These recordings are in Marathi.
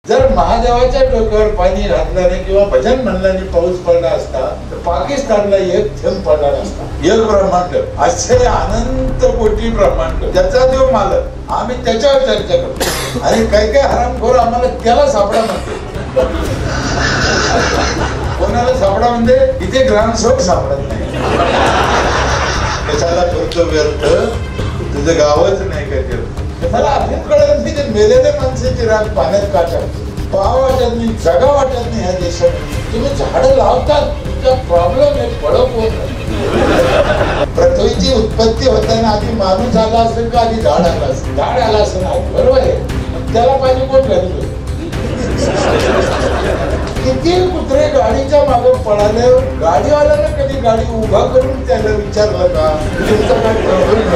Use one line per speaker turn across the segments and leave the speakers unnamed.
जर महादेवाच्या डोक्यावर पाणी घातलं नाही किंवा भजन म्हणल्याने पाऊस पडला असता तर पाकिस्तानला एक थेंब पडला नसता. एक ब्रह्मांड असे अनंत कोटी ब्रह्मांड, त्याचा देव मालक, आम्ही त्याच्यावर चर्चा करतो. आणि काही काही हरामखोर आम्हाला त्याला सापडा म्हणतो. कोणाला सापडा म्हणजे इथे ग्रामसेवक सापडत नाही. कशाला करतो व्यर्थ, तुझं गावच नाही का ते. मला अजून कळलं नाही ते मेलेल्या माणसाची राग पाण्यात का टाकतो. पाहा वाटत नाही, जगा वाटत नाही ह्या देशामध्ये. तुम्ही झाडं लावतात, तुमचा प्रॉब्लेम आहे पडक होत नाही. पृथ्वीची उत्पत्ती होताना आधी माणूस आला असेल का आधी झाड आला असेल? झाड आला असेल बरोबर आहे, त्याला पाहिजे कोण घालतो. किती कुत्रे गाडीच्या मागे पळाले, गाडीवाल्याला कधी गाडी उभा करून त्याला विचारलं का तुमचा काय प्रॉब्लेम.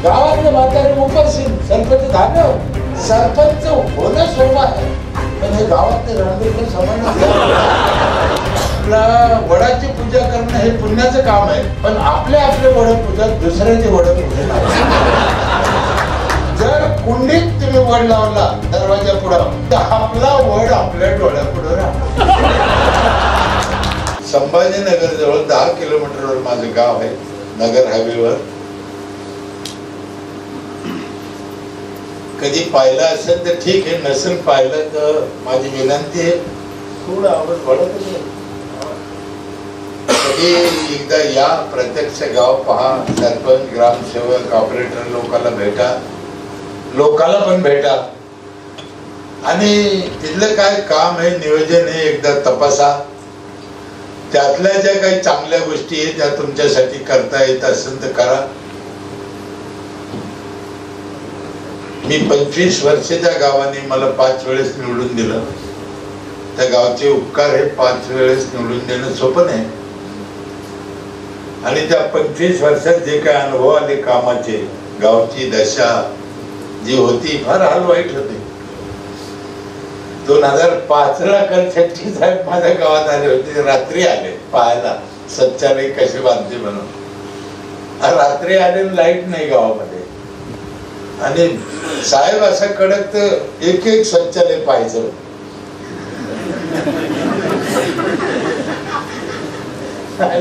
गावातले म्हातारे उपरशील सरपंच झालं, सरपंच होणं सोपं आहे, पण हे गावातले रणबीर समान. आपला वडाची पूजा करणं हे पुण्याचं काम आहे, पण आपले वड पूजा दुसऱ्याचे वड पूजा. जर कुंडीत तुम्ही वड लावला दरवाजा पुढं तर आपला वड आपल्या डोळ्यापुढं राहतो. संभाजीनगर जवळ 10 किलोमीटरवर माझं गाव आहे, नगर हायवेवर. कधी पाहिलं असेल तर ठीक आहे, नसेल पाहिलं तर माझी विनंती आहे थोडं आवाज वाढत. कधी एकदा या, प्रत्यक्ष गाव पहा, सरपंच, ग्रामसेवक, ऑपरेटर लोकांना भेटा, लोकांना पण भेटा आणि तिथलं काय काम आहे, नियोजन आहे एकदा तपासा. त्यातल्या ज्या काही चांगल्या गोष्टी आहेत त्या तुमच्यासाठी करता येत असेल तर करा. मी 25 वर्षाच्या गावाने मला 5 वेळेस निवडून दिलं. त्या गावचे उपकार हे 5 वेळेस निवडून देणं सोपं नाही. आणि त्या 25 वर्षात जे काही अनुभव आले कामाचे, गावची दशा जी होती फार हाल वाईट होते. 2005 ला शेट्टी साहेब माझ्या गावात आले होते. रात्री आले पाहायला शौचालय कसे बांधते म्हणून. रात्री आले, लाईट नाही गावामध्ये. आणि साहेब असा कडक तर एक शौचालय पाहायचं.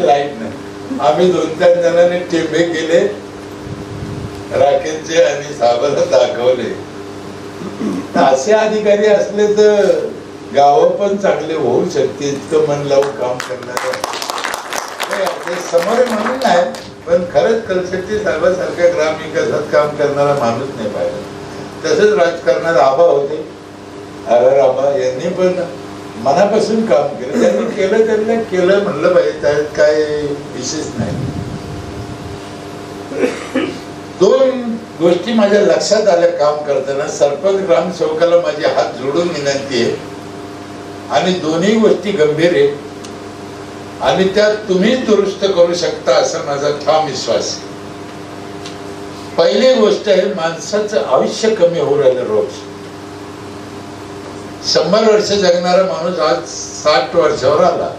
लाईट नाही. आम्ही 2-3 जणांनी टेंबे केले राखेचे आणि साहेबांना दाखवले. असे अधिकारी असले तर गाव पण चांगले होऊ शकते. इतकं मन लावून काम करणार समोर म्हणून नाही, पण खरंच कलशेट्टी साहेबांसारख्या ग्रामविकासात काम करणारा माणूस नाही पाहिजे. तसंच राजकारणात आबा होते, आर आबा, यांनी पण मनापासून काम केलं. त्यांनी केलं म्हणलं पाहिजे, त्यात काय विशेष नाही. 2 गोष्टी माझ्या लक्षात आल्या काम करताना. सरपंच, ग्रामसेवकाला माझी हात जोडून विनंती आहे आणि दोन्ही गोष्टी गंभीर आहे आणि त्या तुम्हीच दुरुस्त करू शकता असा माझा ठाम विश्वास आहे. पहिली गोष्ट आहे, माणसाचं आयुष्य कमी होऊ राहिलं रोज. 100 वर्ष जगणारा माणूस आज 60 वर्षावर आला.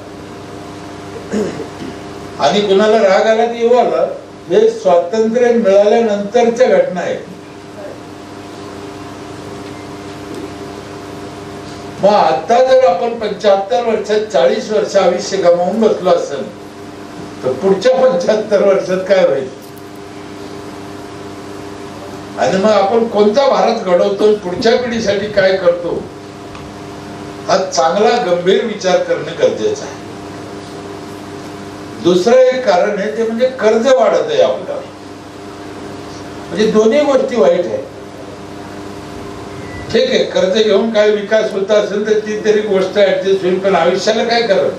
आणि कुणाला राग आला की येऊ आला, हे स्वातंत्र्य मिळाल्यानंतरच्या घटना आहे. मग आता जर आपण 75 वर्षात 40 वर्ष आयुष्य गमावून बसलो असेल तर पुढच्या 75 वर्षात काय होईल. आणि मग आपण कोणता भारत घडवतो, पुढच्या पिढीसाठी काय करतो, हा चांगला गंभीर विचार करणं गरजेचं आहे. दुसरं एक कारण आहे ते म्हणजे कर्ज वाढत आहे आपल्याला. म्हणजे दोन्ही गोष्टी वाईट आहे. ठीक आहे, कर्ज घेऊन काय विकास होत असेल तर ती तरी गोष्ट ऍडजस्ट होईल, पण आयुष्याला काय करत.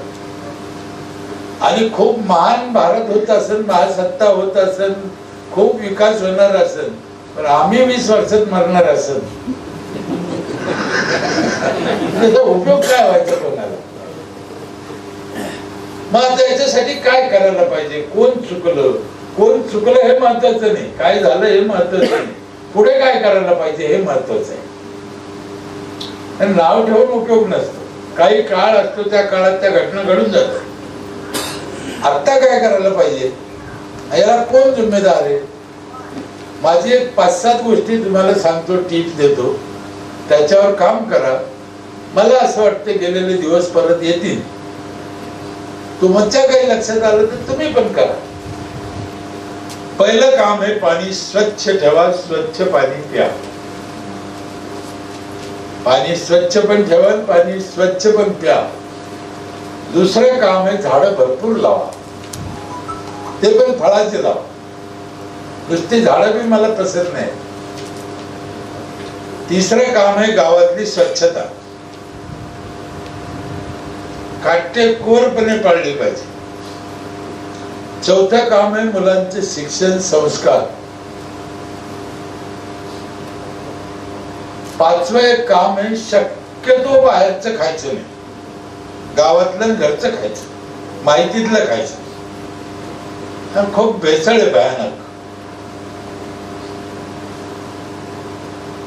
आणि खूप महान भारत होत असेल, महासत्ता होत असेल, खूप विकास होणार असेल, पण आम्ही 20 वर्षात मरणार असेल, त्याचा उपयोग काय व्हायचा कोणाला. मग आता याच्यासाठी काय करायला पाहिजे, कोण चुकलं हे महत्वाचं नाही, काय झालं हे महत्वाचं नाही, पुढे काय करायला पाहिजे हे महत्वाचं आहे. नाव ठेवून उपयोग नसतो. काही काळ असतो, त्या काळात त्या घटना घडून जातात. आता काय करायला पाहिजे याला कोण जिम्मेदार आहे. माझी एक 5-7 गोष्टी तुम्हाला सांगतो, टिप्स देतो. त्याच्यावर काम करा. मला असं वाटतं गेलेले दिवस परत येतील. तुमच्या काही लक्षात आलं तर तुम्ही पण करा. पहिलं काम आहे पाणी स्वच्छ ठेवा, स्वच्छ पाणी प्या. पाणी स्वच्छ पण ठेवा, पाणी स्वच्छ पण प्या. दुसरं काम आहे झाडं भरपूर लावा, ते पण फळाचे लावा. नुसती झाडं बी मला पसंत नाही. तिसरं काम आहे गावातली स्वच्छता काटेकोरपणे पाळली पाहिजे. चौथं काम आहे मुलांचे शिक्षण संस्कार. पाचवं एक काम आहे शक्यतो बाहेरचं खायचं नाही, गावातलं घरचं खायचं, माहितीतलं खायचं. खूप भेसळ आहे भयानक.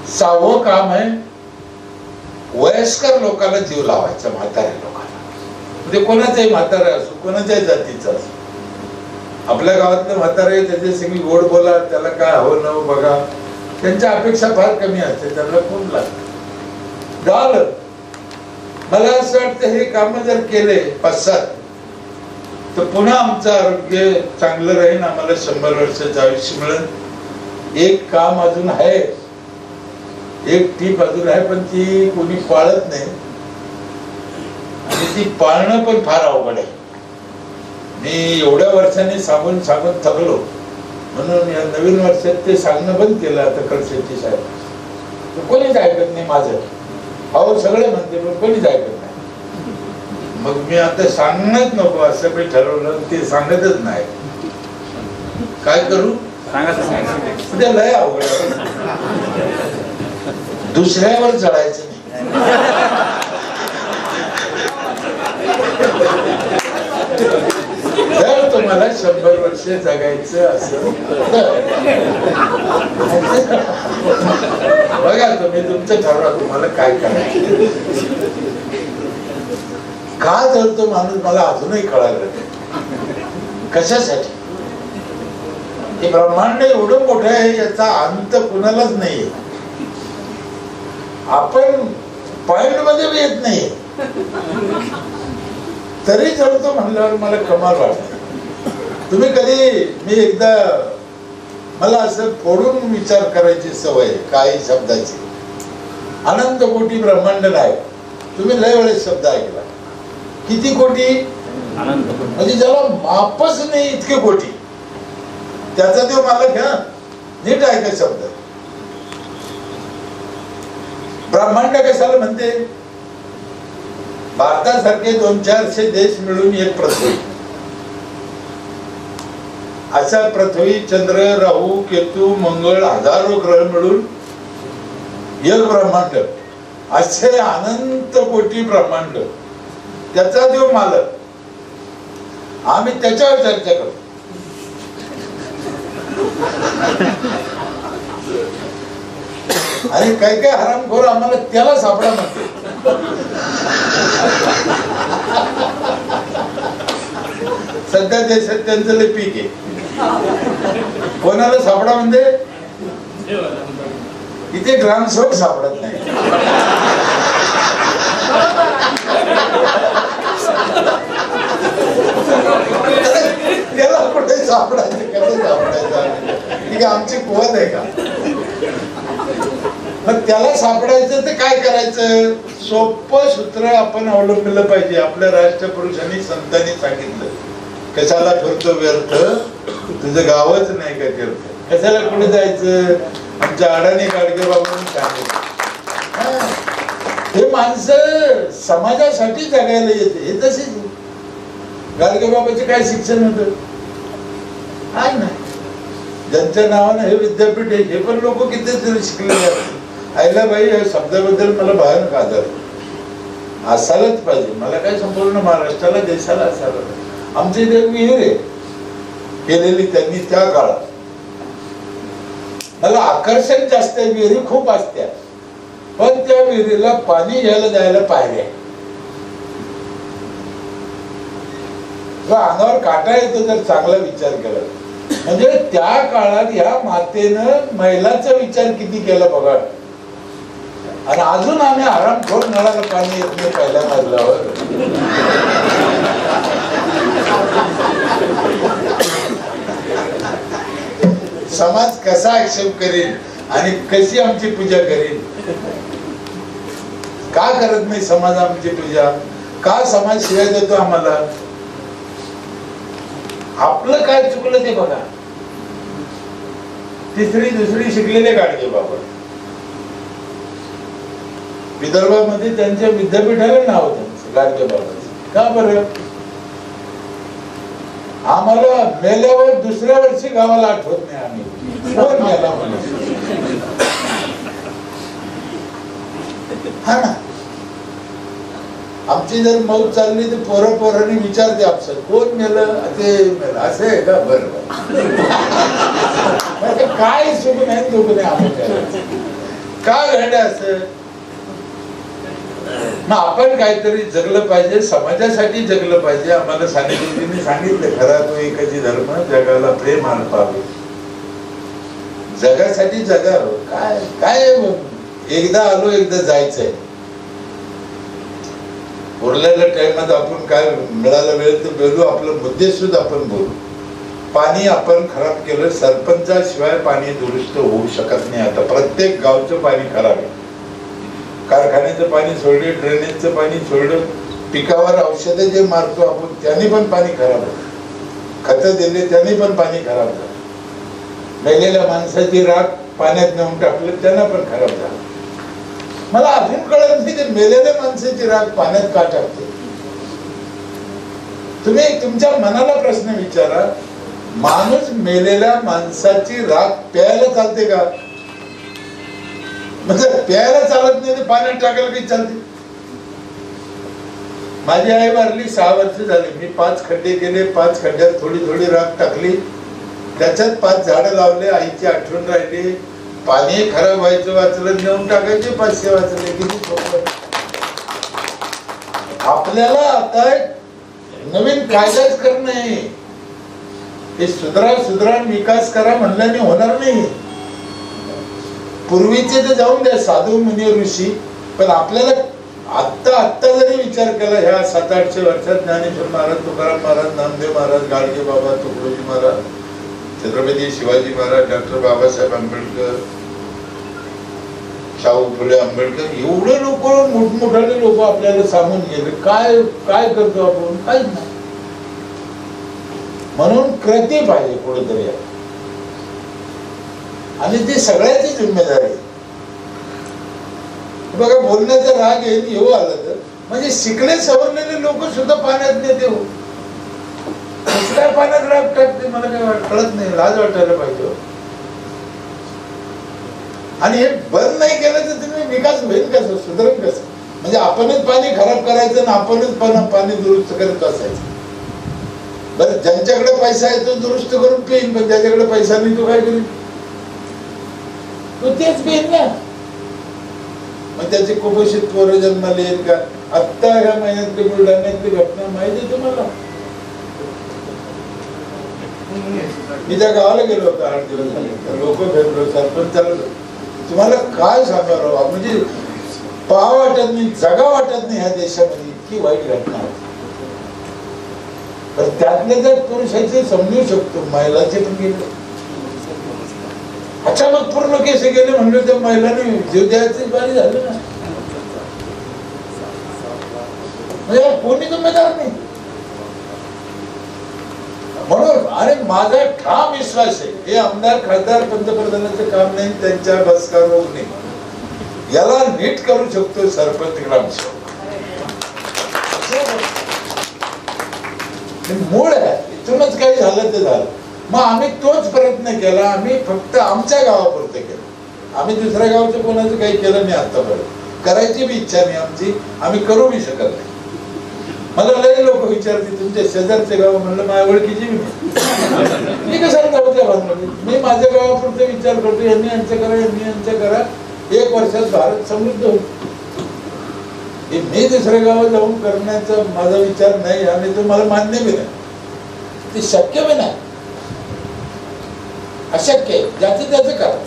सहावं काम आहे वयस्कर लोकांना जीव लावायचा, म्हाताऱ्या लोकांना. म्हणजे कोणाचाही म्हातारा असो, कोणाच्याही जातीचा असो. आपल्या गावातलं म्हातारे त्याच्या संगी गोड बोला, त्याला काय हवं न बघा. त्यांच्या अपेक्षा फार कमी असते, त्यांना कोण लागत झालं. मला असं वाटतं हे काम जर केले 5-7 तर पुन्हा आमचं आरोग्य चांगलं राहील. आम्हाला 100 वर्षाचं आयुष्य मिळेल. एक काम अजून आहे, एक टीप अजून आहे, पण ती कोणी पाळत नाही आणि ती पाळणं पण फार अवघड आहे. मी एवढ्या वर्षांनी सांगून सांगून थकलो, म्हणून या नवीन वर्षात ते सांगणं बंद केलं. आता खडसेट्टी साहेब कोणीच ऐकत नाही माझं. अहो सगळे म्हणते पण कोणीच ऐकत नाही. मग मी आता सांगणंच नको असं मी ठरवलं, ते सांगतच नाही. काय करू ते लय अवघड. दुसऱ्यावर चढायचं नाही. जर तुम्हाला 100 वर्ष जगायचं असेल बघा, तुम्ही तुमचं ठरवा तुम्हाला काय करायचं. का जळतो माणूस मला अजूनही कळालं. कशासाठी? हे ब्रह्मांड एवढं मोठं आहे, याचा अंत कुणालाच नाहीये. आपण पॉइंट मध्ये येत नाही तरी जळतो म्हणल्यावर मला कमाल वाटत. तुम्ही कधी, मी एकदा, मला असं फोडून विचार करायची सवय काही शब्दाची. अनंत कोटी ब्रह्मांड नाही, तुम्ही लय वेळेस शब्द ऐकला. किती कोटी? म्हणजे ज्याला मापच नाही इतके कोटी. त्याचा तो मालक घ्या, नीट ऐका शब्द. ब्रह्मांड कशाला म्हणते? भारतासारखे 200-400 देश मिळून एक पृथ्वी. अशा पृथ्वी, चंद्र, राहू, केतू, मंगळ, हजारो ग्रह मिळून एक ब्रह्मांड. असे अनंत कोटी ब्रह्मांड. त्याचा जो मालक, आम्ही त्याच्यावर चर्चा करतो. आणि काही काही हरामखोर आम्हाला त्याला सापडा म्हणते. सध्या देशात त्यांचं लय पीक आहे. कोणाला सापडा म्हणजे इथे ग्रामसेवक सापडत नाही. त्याला कुठे सापडायचं, कसं सापडायचं? ठीक आहे, आमची कुवत आहे का? मग त्याला सापडायचं तर काय करायचं? सोपं सूत्र आपण अवलंबिलं पाहिजे. आपल्या राष्ट्रपुरुषांनी, संतांनी सांगितलं, कशाला फिरतो व्यर्थ, तुझं गावच नाही का तीर्थ. कशाला कुठे जायचं? आमच्या अडाणी गाडगे बाबूंनी सांगितलं. हे माणसं समाजासाठी जगायला येते. हे तसेच गाडगे बाबाचे काय शिक्षण होतं? काय नाही. ज्यांच्या नावानं हे विद्यापीठ आहे, हे पण लोक किती शिकलेले आहेत. अहिल्याबाई या शब्दाबद्दल मला भयानक आदर. असायलाच पाहिजे. मला काय संपूर्ण महाराष्ट्राला, देशाला असायला पाहिजे. आमची इथे विहीर आहे केलेली त्यांनी त्या काळात. मला आकर्षण जास्त आहे. विहिरी खूप असत्या, पण त्या विहिरीला पाणी घ्यायला जायला पायऱ्या. अंगावर काटा येतो जर चांगला विचार केला. म्हणजे त्या काळात ह्या मातेनं महिलाचा विचार किती केला बघा. आणि अजून आम्ही आरामखोर नळाला पाणी येत नाही पहिल्या मजल्यावर. समाज कसा ऍक्सेप्ट करेल आणि कशी आमची पूजा करेल? का करत नाही समाज आमची पूजा? का समाज शिवाय देतो आम्हाला? आपलं काय चुकलं ते बघा. तिसरी दुसरी शिकलेले गाडगे बाबा, विदर्भामध्ये त्यांच्या विद्यापीठाला नाव त्यांचं गाडगे बाबाचं. का बरं? आम्हाला मेल्यावर दुसऱ्या वर्षी गावाला आठवत नाही आम्ही कोण मेला म्हणून. हा ना, आमची जर मौत चालली तर पोरांनी विचारते आपलं कोण मेलं, ते मेलं असं आहे का? बरोबर. काय सुख नाही दुःख नाही आम्हाला का घडलं असं? मग आपण काहीतरी जगलं पाहिजे, समाजासाठी जगलं पाहिजे. आम्हाला सांगितलं खरा तो एकच धर्म, जगाला प्रेम पाहावे, जगासाठी जगावं. काय काय एकदा आलो एकदा जायचंय. उरलेल्या टाइमात आपण काय मिळाला वेळ तर बोलू, आपलं मुद्दे सुद्धा आपण बोलू. पाणी आपण खराब केलं, सरपंचाशिवाय पाणी दुरुस्त होऊ शकत नाही. आता प्रत्येक गावचं पाणी खराब आहे. कारखान्याचं पाणी सोडले, ड्रेनेजचं पाणी सोडलं, पिकावर औषधं जे मारतो आपण त्यांनी पण पाणी खराब होतं, खतं दिले त्यांनी पण पाणी खराब झालं. मेलेल्या माणसाची राख पाण्यात नेऊन टाकलं त्यांना पण खराब झालं. मला अजून कळत नाही की मेलेल्या माणसाची राख पाण्यात का टाकते. तुम्ही तुमच्या मनाला प्रश्न विचारा, माणूस मेलेल्या माणसाची राख प्यायला चालते का? म्हणजे प्यायला चालत नाही तर पाण्यात टाकायला काही चालते? माझी आई वारली 6 वर्ष झाली. मी 5 खड्डे केले, 5 खड्ड्यात थोडी थोडी राख टाकली, त्याच्यात 5 झाडं लावले. आईची आठवण राहिली. पाणी खराब व्हायचं वाचलं, नेऊन टाकायचे 500 वाचले. किती सोपं. आपल्याला आता नवीन कायदाच करणं, हे सुधरा विकास करा म्हणल्याने होणार नाही. पूर्वीचे तर जाऊन द्या साधू मुनी ऋषी, पण आपल्याला आत्ता जरी विचार केला ह्या 700-800 वर्षात ज्ञानेश्वर महाराज, तुकाराम महाराज, नामदेव महाराज, गाडगे बाबा, तुकडोजी महाराज, छत्रपती शिवाजी महाराज, डॉक्टर बाबासाहेब आंबेडकर, शाहू फुले आंबेडकर, एवढे लोक मोठमोठाले लोक आपल्याला सांगून गेले. काय करतो आपण? काहीच नाही. म्हणून कृती पाहिजे कुठेतरी, आणि ती सगळ्याची जिम्मेदारी. बघा, बोलण्याचा राग येईल येऊ आलं तर म्हणजे शिकले सवरलेले लोक सुद्धा पाण्यात नेते हो. दुसऱ्या पाण्यात राग टाकते, मला काय कळत नाही. लाज वाटायला पाहिजे. आणि हे बंद नाही केलं तर तुम्ही विकास होईल कसं, सुधारेल कसं? म्हणजे आपणच पाणी खराब करायचं आणि आपणच पाणी दुरुस्त करत बसायचं. बरं, ज्यांच्याकडे पैसा आहे तो दुरुस्त करून पेईन, पण ज्याच्याकडे पैसा नाही तो काय करेल? तो तेच पेईन ना. मग त्याचे कुपोषित पोरं जन्माला येईल का? आत्ता ह्या महिन्यातली बुलढाण्यातली घटना माहिती आहे तुम्हाला? मी त्या गावाला गेलो होतो 8 दिवस झाले. लोक भेटलो, सरपंचाला. तुम्हाला काय सांगावं, म्हणजे पाहा वाटत नाही, जगा वाटत नाही ह्या देशामध्ये. इतकी वाईट घटना होती. तर त्यातले जर पुरुषाचे समजू शकतो, महिलाचे पण गेले. अचानक पूर्ण केस गेले म्हणलं तर महिलांनी जीव द्यायची बारी झाली ना. म्हणजे कोणी जिम्मेदार नाही. म्हणून अरे माझा ठाम विश्वास आहे, हे आमदार खासदार पंतप्रधानाचं काम नाही, त्यांच्या बसका रोग नाही. याला नीट करू शकतो सरपंच ग्रामसेवक. मूळ आहे, इथूनच काही झालं ते झालं. मग आम्ही तोच प्रयत्न केला. आम्ही फक्त आमच्या गावापुरते केलं. आम्ही दुसऱ्या गावचं कोणाचं काही केलं नाही आतापर्यंत. करायची बी इच्छा नाही आमची, आम्ही करू बी शकत नाही. मला लय लोक विचारते तुमच्या शेजारचे गाव, म्हणलं माझ्या ओळखीची मी कशाला जाऊ त्या भानमध्ये. मी माझ्या गावापुरते विचार करतो, यांनी यांचं करा, यांनी यांचं करा. 1 वर्षात भारत समृद्ध होईल. मी दुसऱ्या गावात जाऊन करण्याचा माझा विचार नाही, आणि तो मला मान्य बी नाही. ते शक्य बी नाही, अशक्य आहे. ज्याचं त्याचं करा.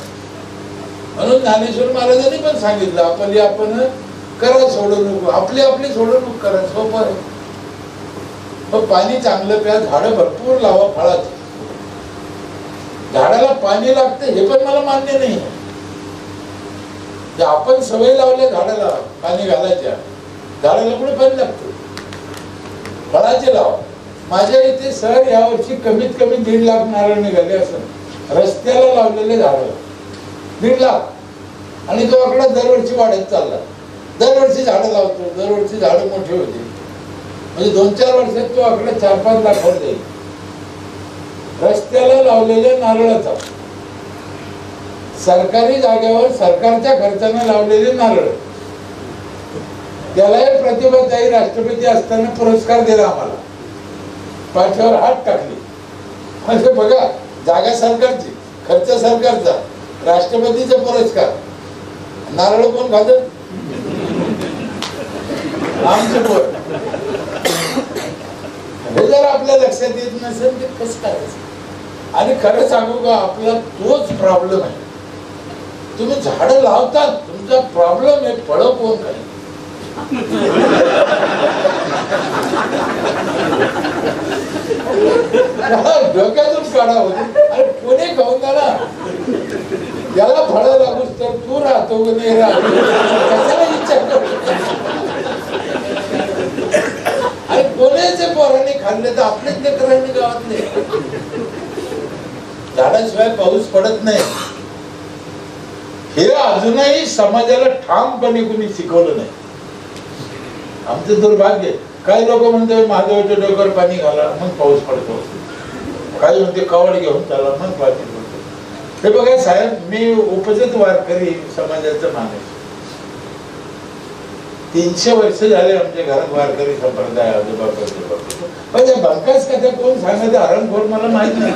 म्हणून ज्ञानेश्वर महाराजांनी पण सांगितलं आपली आपण करा, सोडू नको, आपली आपली सोडू नको करा. सोपं आहे. पण पाणी चांगलं प्या, झाडं भरपूर लावा फळाची. झाडाला पाणी लागतं हे पण मला मान्य नाही. आपण सवय लावल्या झाडाला पाणी घालायच्या, झाडाला कुठे पाणी लागतं? फळाचे लावा. माझ्या इथे सर यावर्षी कमीत कमी 1.5 लाख नारळ निघाले असं रस्त्याला लावलेले झाड. 1.5 लाख. आणि तो आकडा दरवर्षी वाढत चालला. दरवर्षी झाडं लावतो, दरवर्षी झाडं मोठी होती. म्हणजे 2-4 वर्षात तो आकडा 4-5 लाखावर जाईल. रस्त्याला लावलेल्या नारळाचा, सरकारी जागेवर सरकारच्या खर्चाने लावलेले नारळ, त्यालाही प्रतिभाताई राष्ट्रपती असताना पुरस्कार दिला आम्हाला. पाठीवर हात टाकले. म्हणजे बघा, जागा सरकारची, खर्च सरकारचा, राष्ट्रपतीचा पुरस्कार. नारळ कोण खातं? आमचे पोर. हे जर आपल्या लक्षात येत नसेल तर कसं करायचं? आणि खरं सांगू का, आपला तोच प्रॉब्लेम आहे. तुम्ही झाडं लावतात, तुमचा प्रॉब्लेम आहे फळं कोण खाईल. डोक्यातून काढा होती. अरे कोणी खाऊन ना, याला फळं लागूच तर तू राहतो की नाही राहतो कशाला विचार करतो. अरे कोणाचे पोरांनी खाल्ले तर आपलेच लेकरांनी गावातले. झाडाशिवाय पाऊस पडत नाही हे अजूनही समाजाला ठामपणे कुणी शिकवलं नाही. आमचं दुर्भाग्य. काही लोक म्हणतात महादेवाच्या डोक्यावर पाणी घाला मग पाऊस पडतो, काही म्हणते कवड घेऊन चाला मग पाणी पडतो. हे बघा साहेब, मी उपजत वारकरी समाजाचा माणूस. 300 वर्ष झाले आमच्या घरात वारकरी संप्रदाय. आजोबा पण या बंकास कथा कोण सांगायचं हरणखोर मला माहित नाही.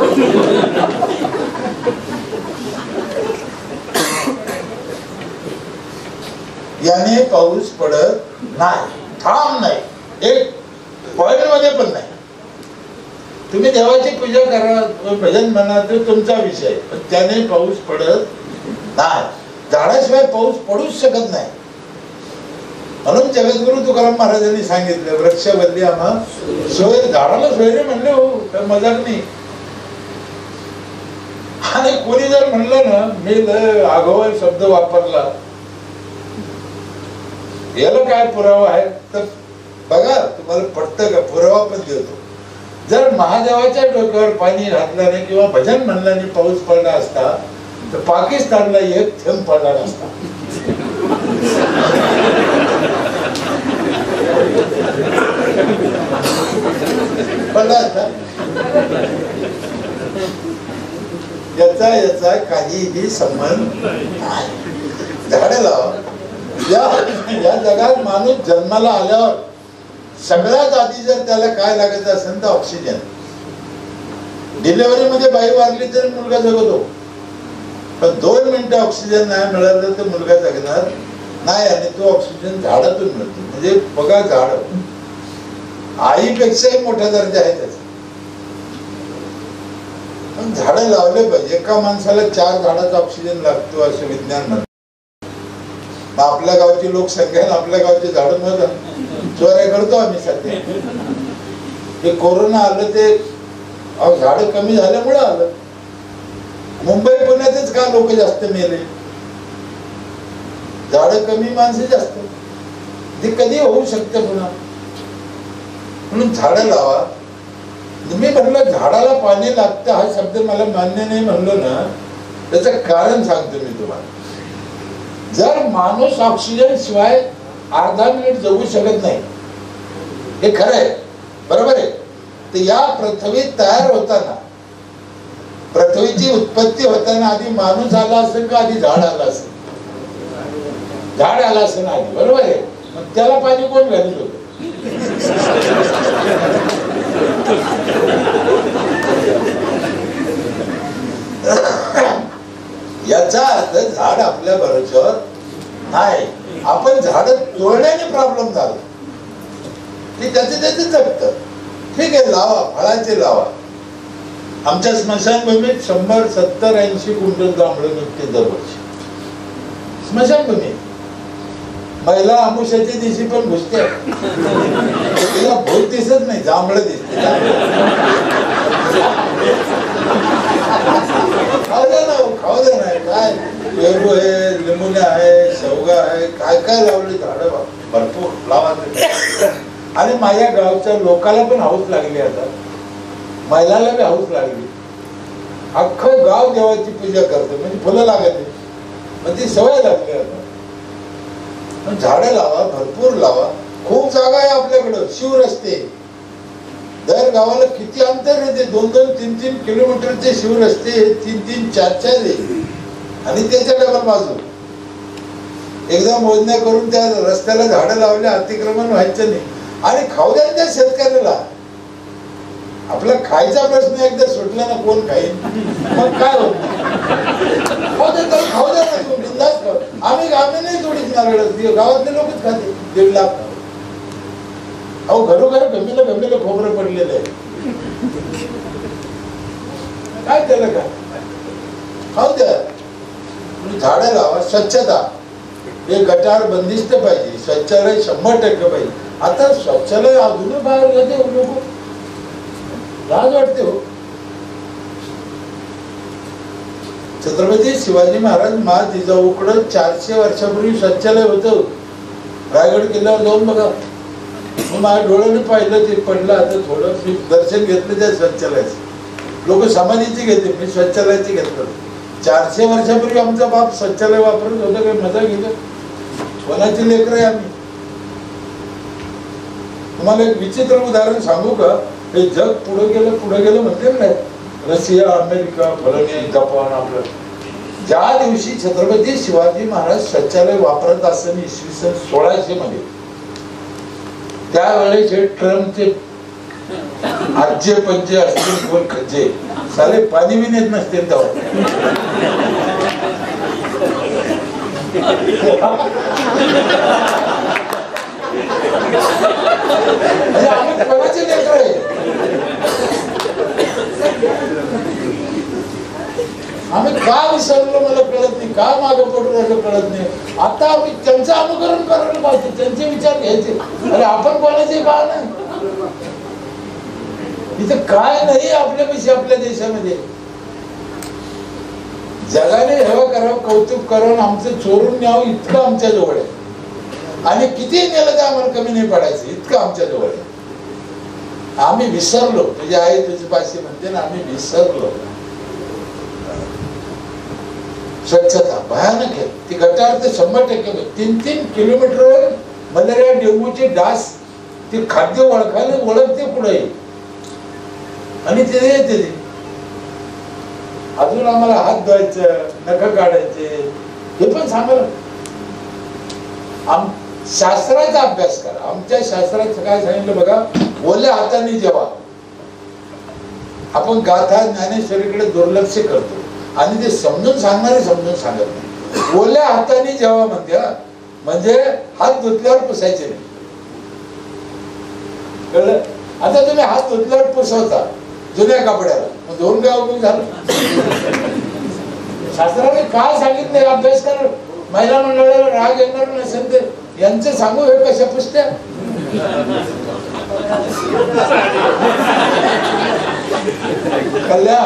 याने पाऊस पडत नाही, ठाम नाही, एक पॉइंट मध्ये पण नाही. तुम्ही देवाची पूजा करा, भजन म्हणा, तो तुमचा विषय, पण त्याने पाऊस पडत नाही. झाडाशिवाय पाऊस पडूच शकत नाही. म्हणून जगद्गुरु तुकाराम महाराजांनी सांगितलं, वृक्षवल्ली आम्हा सोय. झाडाला सोयरे म्हणले हो, तर मजाक नाही. आणि कोणी जर म्हणलं ना मी आगोवा शब्द वापरला, याला काय पुरावा आहे तर बघा, तुम्हाला पटतं का? पुरावा पण देतो. जर महादेवाच्या डोक्यावर पाणी घातलं नाही किंवा भजन म्हणल्याने पाऊस पडला असता तर पाकिस्तानला एक थेंब पडला नसता. पडला असता. याचा काहीही संबंध नाही. झाडे लावा. या जगात माणूस जन्माला आल्यावर सगळ्यात आधी जर त्याला काय लागत असेल तर ऑक्सिजन. डिलिव्हरी मध्ये बाई वारली तर मुलगा जगतो, पण 2 मिनिटं ऑक्सिजन नाही मिळालं तर मुलगा जगणार नाही. आणि तो ऑक्सिजन झाडातून मिळतो. म्हणजे बघा, झाड आईपेक्षाही मोठा दर्जा आहे त्याचा. पण झाडं लावले पाहिजे. एका माणसाला 4 झाडाचा ऑक्सिजन लागतो असं विज्ञान म्हणतं. आपल्या गावची लोकसंख्या आपल्या गावचे झाड मोजा, चोऱ्या करतो आम्ही सध्या. हे कोरोना आलं ते झाड कमी झाल्यामुळे आलं. मुंबई पुण्यातच का लोक जास्त मेले? झाड कमी, माणसं जास्त. ते कधी होऊ शकतं पुन्हा. म्हणून झाडं लावा. मी म्हटलं झाडाला पाणी लागतं हा शब्द मला मान्य नाही म्हणलो ना, त्याचं कारण सांगतो मी तुम्हाला. जर माणूस ऑक्सिजन शिवाय अर्धा मिनिट जगू शकत नाही, हे खरं आहे, बरोबर आहे. तर या पृथ्वीत तयार होताना, पृथ्वीची उत्पत्ती होताना आधी माणूस आला असेल का आधी झाड आला असेल? झाड आला असेल आधी, बरोबर आहे. मग त्याला पाणी कोण घालत होतं? याचा अर्थ झाड आपल्या भरोश्यावर नाही. आपण झाड तोडण्याने प्रॉब्लेम झाला की त्याचे जगत. ठीक आहे, लावा, फळाचे लावा. आमच्या स्मशानभूमीत 100, 70, 80 क्विंटल जांभळं निघते दरवर्षी. स्मशानभूमी. महिला अमुष्याच्या दिवशी पण घुसते, तिला भूत दिसत नाही, जांभळं दिसते. खाऊ दे ना, काय पेरू आहे, लिंबुण्या आहे, शेवगा आहे, काय काय लावली झाडं भरपूर लावा. आणि माझ्या गावच्या लोकांना पण हाऊस लागली, आता महिलांना बी हाऊस लागली. अख्खं गाव देवाची पूजा करते, म्हणजे फुलं लागते, पण ती सवय लागली आता. झाडं लावा, भरपूर लावा. खूप जागा आहे आपल्याकडं. शिवरस्ते दर गावाला किती अंतर येते, 2-2, 3-3 किलोमीटरचे शिवरस्ते, 3-3, 4-4 आणि त्याच्या डबल बाजू. एकदा मोजण्या करून त्या रस्त्याला झाडं लावल्या, अतिक्रमण व्हायचं नाही. आणि खाऊ द्या त्या शेतकऱ्याला. आपला खायचा प्रश्न एकदा सुटला ना, कोण खाईल, मग काय होत. खाऊ द्या ना, तू बिंदास खाऊ. आम्ही नाही थोडीच नारळ, गावातले लोकच खाते. 1.5 लाख. अहो घरोघर गमेलं खोबरं पडलेलं आहे. काय त्याला काय, खाऊ द्या. झाडं लावा. स्वच्छता, हे गटार बंदिस्त पाहिजे, शौचालय 100% पाहिजे. आता शौचालय अजून बाहेर घेते लोक, लाज वाटते हो. छत्रपती शिवाजी महाराज जिजाऊकडं 400 वर्षापूर्वी शौचालय होतं. रायगड किल्ल्यावर जाऊन बघा, मी माझ्या डोळ्याने पाहिलं, ते पडलं. आता थोडं मी दर्शन घेतलं त्या शौचालयाचं. लोक समाधीची घेते, मी शौचालयाची घेतलं. 400 वर्षापूर्वी आमचा बाप शौचालय वापरत होता, काही मजा घेतलं. कोणाची लेकरं आहे आम्ही. तुम्हाला एक विचित्र उदाहरण सांगू का. हे जग पुढे गेलं म्हणते ना, रशिया, अमेरिका, फलनी, जपान. आपलं ज्या दिवशी छत्रपती शिवाजी महाराज शौचालय वापरत असताना इसवी 1600 मध्ये, त्यावेळेस हे ट्रम्पचे आज्जे पंजे असतील, कोण खज्जे साले पाणी बी नेत नसते तेव्हा. आम्ही कोणाचे लेकर आहे. आम्ही का विसरलो मला कळत नाही, का मागं पडून राहिलो कळत नाही. आता आम्ही त्यांचं अनुकरण करायला पाहिजे, त्यांचे विचार घ्यायचे. अरे आपण कोणाचे का नाही. इथं काय नाही आपल्यापेक्षा आपल्या देशामध्ये. जगाने हेवा करावं, कौतुक करावं, आमचं चोरून न्यावं इतकं आमच्या जवळ आहे. आणि किती नेलं तर आम्हाला कमी नाही पडायचं, इतकं आमच्या जवळ आहे. आम्ही विसरलो. तुझी आई तुझी पाशी म्हणते ना, आम्ही विसरलो. स्वच्छता भयानक आहे. ती गटार तर 100%. 3-3 किलोमीटरवर मलेरिया, डेंग्यूचे डास, ते खाद्य ओळखते पुढे आणि ते येते. अजून आम्हाला हात धुवायचं, नख काढायचे, हे पण सांगायला. शास्त्राचा अभ्यास करा. आमच्या शास्त्राचं काय सांगितलं बघा. ओल्या हाताने जेवा. आपण गाथा ज्ञानेश्वरीकडे दुर्लक्ष करतो आणि ते समजून सांगणारे समजून सांगत नाही. ओल्या हाताने जेवा म्हणते, म्हणजे हात धुतल्यावर पुसायचे नाही. कळलं. आता तुम्ही हात धुतल्यावर पुसवता जुन्या कपड्याला, मग धुवून काय उपयोग झाला. शास्त्राने काय सांगितलं अभ्यास कर. महिला मंडळाला राग येणार नसेल तर यांचं सांगू, हे कशा पुसत्या. कल्या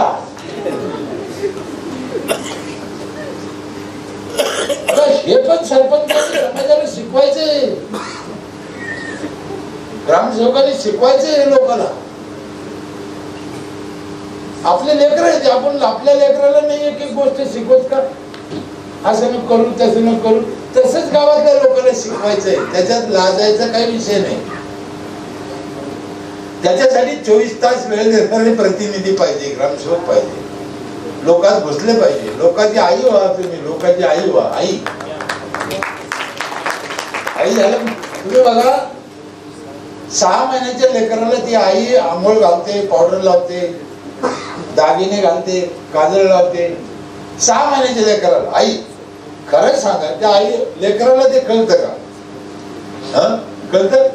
हे पण सरपंचाने समाजाला शिकवायचंय, ग्रामसेवकांनी शिकवायचंय लोकांना. आपले लेकर आहेत, आपण आपल्या लेकराला नाही एक एक गोष्ट शिकवत का. असं न करू, तसं न करू. तसंच गावातल्या लोकांना शिकवायचंय. त्याच्यात लाजायचा काही विषय नाही. त्याच्यासाठी 24 तास वेळ देणारे प्रतिनिधी पाहिजे, ग्रामसेवक पाहिजे. लोकात घुसले पाहिजे. लोकांची आई व्हा तुम्ही, लोकांची आई व्हा. आई झालं. तुम्ही बघा, 6 महिन्याच्या लेकराला ती आई आंघोळ घालते, पावडर लावते, दागिने घालते, काजळ लावते. 6 महिन्याच्या लेकराला आई. खरं सांगा, त्या आई लेकराला ते कळतं का. कळतं.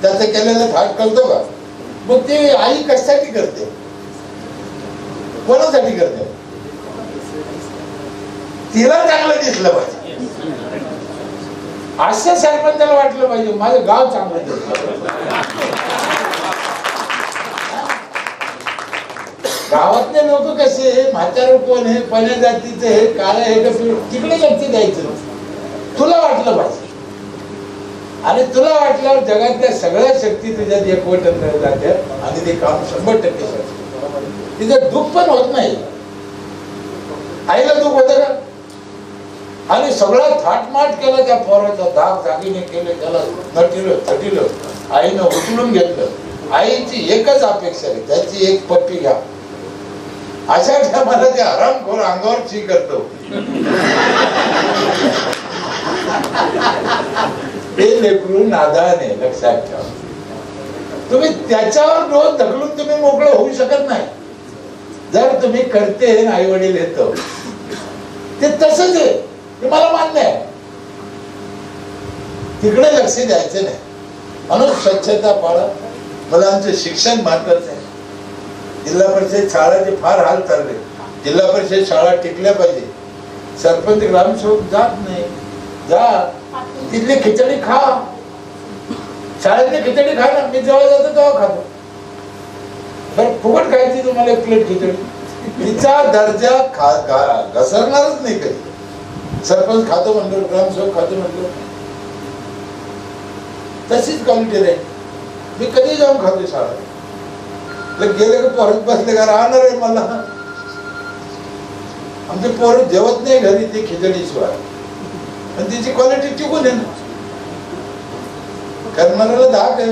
त्याचं केलेलं थाट कळतो का. मग ते आई कशासाठी करते, कोणासाठी करते. तिला चांगलं दिसलं पाहिजे. असं सरपंचाला वाटलं पाहिजे माझं गाव चांगलं दिसलं. गावातले लोक कसे म्हातारे कोण हे पण्या जातीचे हे काळे हे कसं तिकडे लक्ष द्यायचं तुला वाटलं पाहिजे. आणि तुला वाटल्यावर जगातल्या सगळ्या शक्ती तुझ्यात एकवटत जाते आणि ते काम 100% शकते. तिथं दुःख पण होत नाही. आईला दुःख होतं का? आणि सगळा थाटमाट केला त्या पोराचा दाग दागिने केले त्याला नटिलं थटिलं आईनं उचलून घेतलं. आईची एकच अपेक्षा आहे त्याची एक पप्पी घ्या. अशा टायमाला ते आरामखोर अंगावर ची करतो. ते लेकरू नादान आहे लक्षात ठेवा. तुम्ही त्याच्यावर डोस ढकलून तुम्ही मोकळं होऊ शकत नाही. जर तुम्ही करते आई वडील येतो ते तसंच आहे हे मला मान्य आहे. तिकडे लक्ष द्यायचं नाही. म्हणून स्वच्छता पाळा. मुलांचं शिक्षण महत्वाचं आहे. जिल्हा परिषद शाळाचे फार हाल चालले. जिल्हा परिषद शाळा टिकल्या पाहिजे. सरपंच ग्रामसेवक जात नाही. जा तिथली खिचडी खा. शाळेतली खिचडी खा ना. मी जेव्हा जातो तेव्हा खातो. बरं फुकट खायची तुम्हाला एक प्लेट खिचडी. तिचा दर्जा घसरणारच नाही कधी. सरपंच खातो म्हणलो ग्रामसेवक खातो म्हणलो तशीच क्वालिटी राहील. मी कधी जाऊन खातो शाळा. गेले का पोरत बसले का राहणार आहे मला. आमचे पोरं जेवत नाही घरी ते खिचडी शिवाय. आणि तिची क्वालिटी टिकून आहे ना. करणाऱ्याला धाक आहे.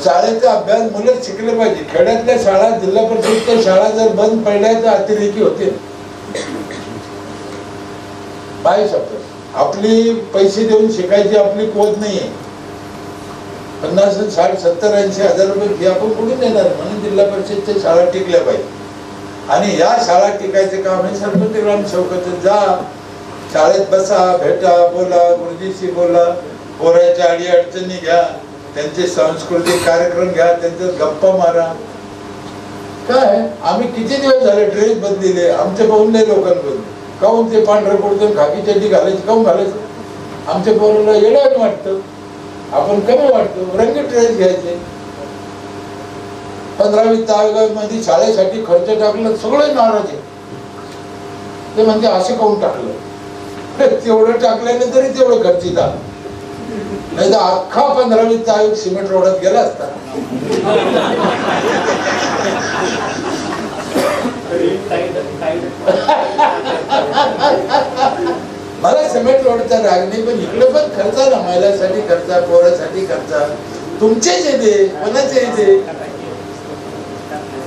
शाळेचा अभ्यास मुलं शिकले पाहिजे. खेड्यातल्या शाळा जिल्हा परिषदच्या शाळा जर बंद पडल्या तर अतिरेकी होते. काय शब्द आपली पैसे देऊन शिकायची आपली कोद नाहीये. 50, 60, 70, 80 हजार रुपये फी आपण कुठून देणार. म्हणून जिल्हा परिषदच्या शाळा टिकल्या पाहिजे. आणि या शाळा टिकायचे काम आहे सरपंच ग्रामसेवकाचं. जा शाळेत बसा, भेटा, बोला, गुरुजीशी बोला, पोराच्या अडी अडचणी घ्या, त्यांचे सांस्कृतिक कार्यक्रम घ्या, त्यांचे गप्पा मारा. काय आम्ही किती दिवस झाले ड्रेस बदलेले आमच्या पाहून नाही लोकांबद्दल. काहून ते पांढरं कुडतं खाकी चड्डी घालायची काहून घालायचं. आमच्या पोराला येडं वाटतं. आपण कमी वाटतो. रंगीत ड्रेस घ्यायचे. 15वी मध्ये शाळेसाठी खर्च टाकला सगळे नाराज आहे. ते म्हणजे असं काहून टाकलं. तेवढं टाकल्याने तरी तेवढं खर्चित आलं. नाही तर अख्खा 15वी आयोग सिमेंट रोडात गेला असता. मला सिमेंट रोडचा राग नाही. पण इकडे पण खर्च ना. महिलांसाठी खर्च, पोरासाठी खर्च. तुमचेच येते कोणाचे येते.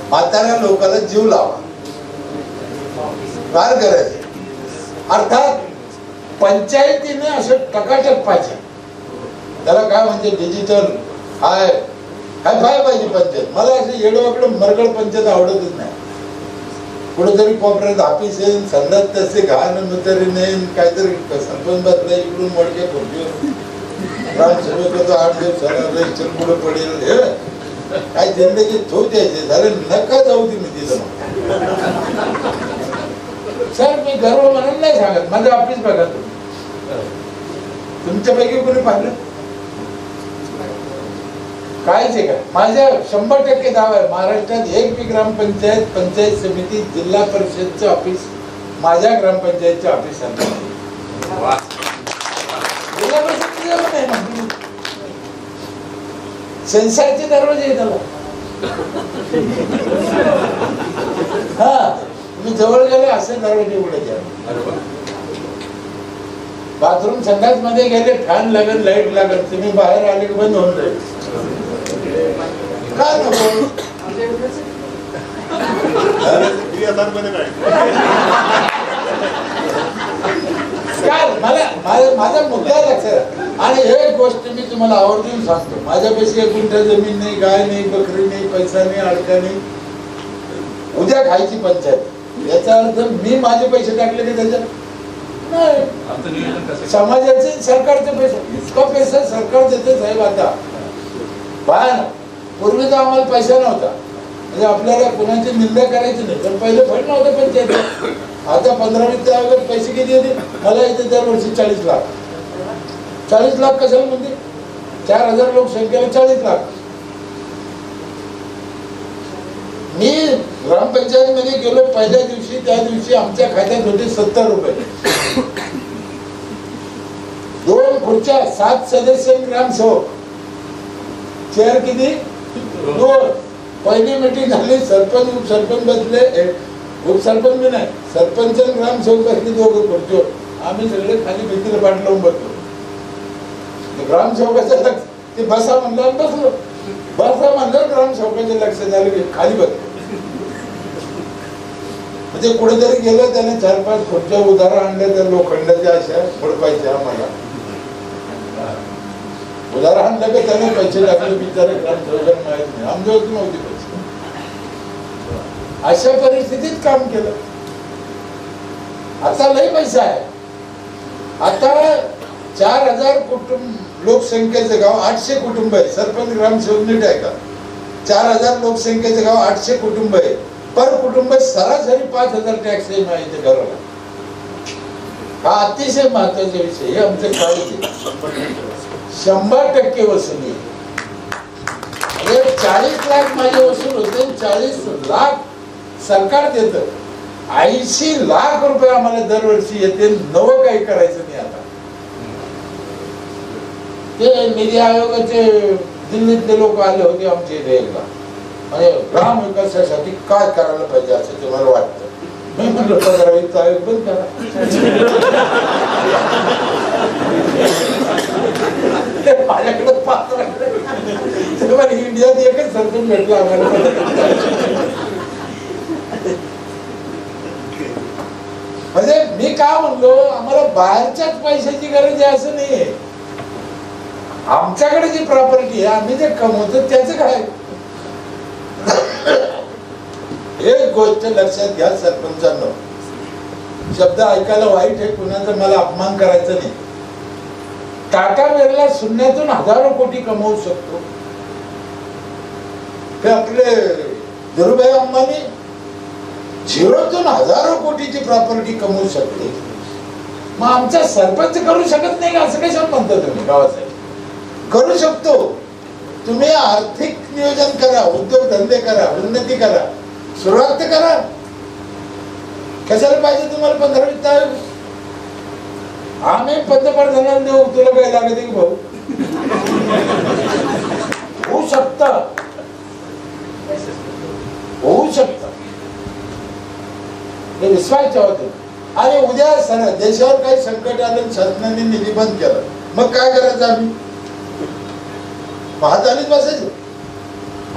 म्हाताऱ्या लोकांना जीव लावा. फार गरज आहे. अर्थात पंचायतीने असं टकाटक पाहिजे. त्याला काय म्हणजे डिजिटल हाय हाय फाय पाहिजे पंचायत. मला असं येडवाकडं मरगड पंचायत आवडतच नाही. कुठेतरी कोपऱ्यात ऑफिस आहे, संडास तसे घाण मुतरी नाही, काहीतरी सरपंच बसला इकडून मोडके खुर्चीवर ग्रामसेवकाचं 8 दिवसाला रजिस्टर पुढे पडेल. हे काय जिंदगी थोच द्यायचे झाले नका जाऊ दे. मी तिथं सर मी गर्व म्हणून नाही सांगत. माझं ऑफिस बघा तुमच्यापैकी कोणी पाहिलं कायच आहे का. माझ्या 100% दावा आहे महाराष्ट्रात एक बी ग्रामपंचायत, पंचायत समिती, जिल्हा परिषदचं ऑफिस माझ्या ग्रामपंचायतच्या ऑफिसात जिल्हा परिषद सेन्सरचे दरवाजे आहे त्याला. हा तुम्ही जवळ गेले असे दरवाजे उघडे घ्या. बाथरूम संडास मध्ये गेले फॅन लागेल, लाईट लागेल. तुम्ही बाहेर आले की बंद होऊन जाईल. काय नको काय माझा मुद्दा लक्षात. आणि एक गोष्ट मी तुम्हाला आवर्जून सांगतो. माझ्यापेक्षा 1 गुंठा जमीन नाही, गाय नाही, बकरी नाही, पैसा नाही, अडका नाही. उद्या खायची पंचायत. याचा अर्थ मी माझे पैसे टाकले की त्याच्यात नाही. समाजाचे सरकारचे पैसे इतका पैसा सरकार देते साहेब. आता पहा ना पूर्वी तर आम्हाला पैसा नव्हता. म्हणजे आपल्याला कुणाची निंदा करायची नाही. पण पहिले फंड नव्हतं पंचायत. आता 15वी आयोगात पैसे किती होते. मला इथे दरवर्षी 40 लाख. 40 लाख कशाला म्हणते? 4000 लोकसंख्येला 40 लाख. मी ग्रामपंचायतीमध्ये गेलो पहिल्या दिवशी, त्या दिवशी आमच्या खात्यात होते 70 रुपये. 2 खुर्च्या, 7 सदस्य ग्रामसेवक, चेअर किती? 2. पहिली मीटिंग झाली, सरपंच उपसरपंच बसले, उपसरपंच बी नाही, सरपंच ग्रामसेवक बसले 2 खुर्चीवर. आम्ही सगळे खाली भीतीला पाठ लावून बसलो. ग्रामसेवकाचं लक्ष, ते बसा म्हणलं बसलो, बसा म्हणलं ग्रामसेवकाचे लक्ष झालं की खाली बसलो. म्हणजे कुठेतरी गेलो, त्याने 4-5 खुर्च्या उधार आणल्या, त्या लोखंडाच्या अशा पडपायच्या. आम्हाला उधार आणलं का त्याने पैसे टाकले, बिचारा ग्रामसेवकांना माहित नाही, आमच्यावरती नव्हते पैसे. अशा परिस्थितीत काम केलं. आता लय पैसा आहे. आता 4000 कुटुंब लोकसंख्येचं गाव, 800 कुटुंब आहे. सरपंच ग्रामसेवक नीट आहे का? 4000 लोकसंख्येचं गाव, 800 कुटुंब आहे. पर कुटुंब सरासरी 5000 टॅक्स आहे माहिती घराला. हा अतिशय महत्वाचा विषय. हे आमचं काळजी 100% वसुली. 40 लाख माझे वसूल होते, 40 लाख सरकार देत. 80 लाख रुपये आम्हाला दरवर्षी येते. नवं काही करायचं नाही. आता ते निधी आयोगाचे दिल्लीतले लोक आले होते आमच्या इथे एकदा, आणि ग्राम विकासासाठी काय करायला पाहिजे असं तुम्हाला वाटतं. मी म्हणलं 15 वित्त आयोग बंद करा. माझ्याकडे पात्र इंडियात एकच सरपंच भेटला आम्हाला. म्हणजे मी काय म्हणलो, आम्हाला बाहेरच्याच पैशाची गरज आहे असं नाहीये. आमच्याकडे जी प्रॉपर्टी आहे, आम्ही जे कमवतो त्याचं काय. एक गोष्ट लक्षात घ्या सरपंचांनो, शब्द ऐकायला वाईट आहे, कुणाचा मला अपमान करायचा नाही. टाटा बिर्ला शून्यातून हजारो कोटी कमवू शकतो. ते आपले धीरूभाई अंबानी झिरोतून हजारो कोटीची प्रॉपर्टी कमवू शकते. मग आमचा सरपंच करू शकत नाही का असं कशाला म्हणता तुम्ही? गावासाठी करू शकतो. तुम्ही आर्थिक नियोजन करा, उद्योगधंदे करा, उन्नती करा, सुरुवात करा. कशाला पाहिजे तुम्हाला 15 वित्त आयोग? आम्ही पंतप्रधानांना देऊ, तुला काय लागत की भाऊ? होऊ शकत, होऊ शकत. विश्वास ठेवतो. आणि उद्या सर देशावर काही संकट आलं, शासनाने निधी बंद केला, मग काय करायचं? आम्ही हातानेच बसायचं.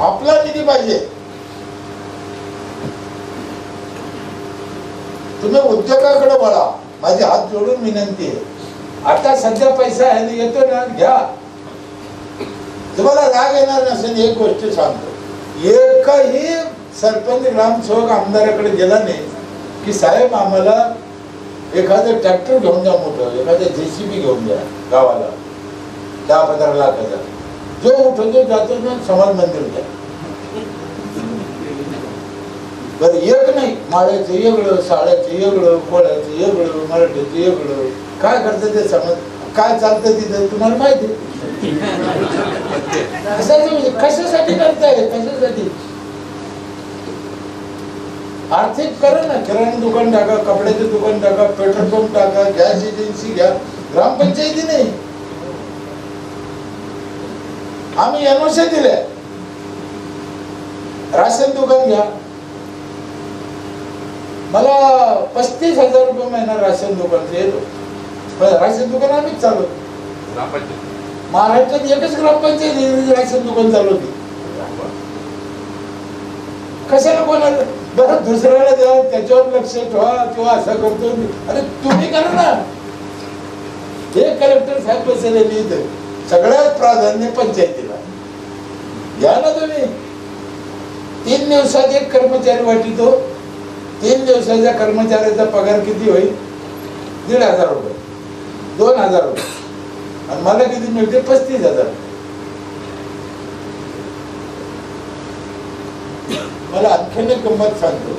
आपला निधी पाहिजे. तुम्ही उद्योगाकडे वळा, माझे हात जोडून विनंती आहे. आता सध्या पैसा आहे, येतो ना, घ्या. तुम्हाला राग येणार नसेल. एक गोष्ट सांगतो, एकही सरपंच ग्रामसेवक आमदाराकडे गेला नाही की साहेब आम्हाला एखादं ट्रॅक्टर घेऊन द्या, मोठं एखादं JCB घेऊन द्या गावाला 10-15 लाखाचा. जो उठवतो जातो ना, समाज मंदिर द्या. बरं एक नाही, माळ्याचं वेगळं, साड्याचं वेगळं, कोळ्याचं वेगळं, मराठीचं वेगळं. काय करतं ते समाज? काय चालतं तिथं तुम्हाला माहिती? कशासाठी करताय? कशासाठी? आर्थिक करा ना. किराणा दुकान टाका, कपड्याचं दुकान टाका, पेट्रोल पंप टाका, गॅस एजन्सी घ्या. ग्रामपंचायती नाही. आम्ही NOC दिल्या. राशन दुकान घ्या. मला 35,000 रुपये महिना राशन दुकानचं येतो. राशन दुकान आम्हीच चालवतो. महाराष्ट्रात एकच ग्रामपंचायत राशन दुकान चालवते. कशाला कोणाला? बरं दुसऱ्याला द्या, त्याच्यावर लक्ष ठेवा किंवा असं करतो. अरे तुम्ही करा ना. हे कलेक्टर साहेब बसलेले इथं, सगळ्यात प्राधान्य पंचायतीला घ्या ना तुम्ही. 3 दिवसात एक कर्मचारी वाटितो. 3 दिवसाच्या कर्मचाऱ्याचा पगार किती होईल? 1,500 रुपये, 2,000 रुपये. आणि मला किती मिळते? 35,000. मला आणखीन एक गंमत सांगतो.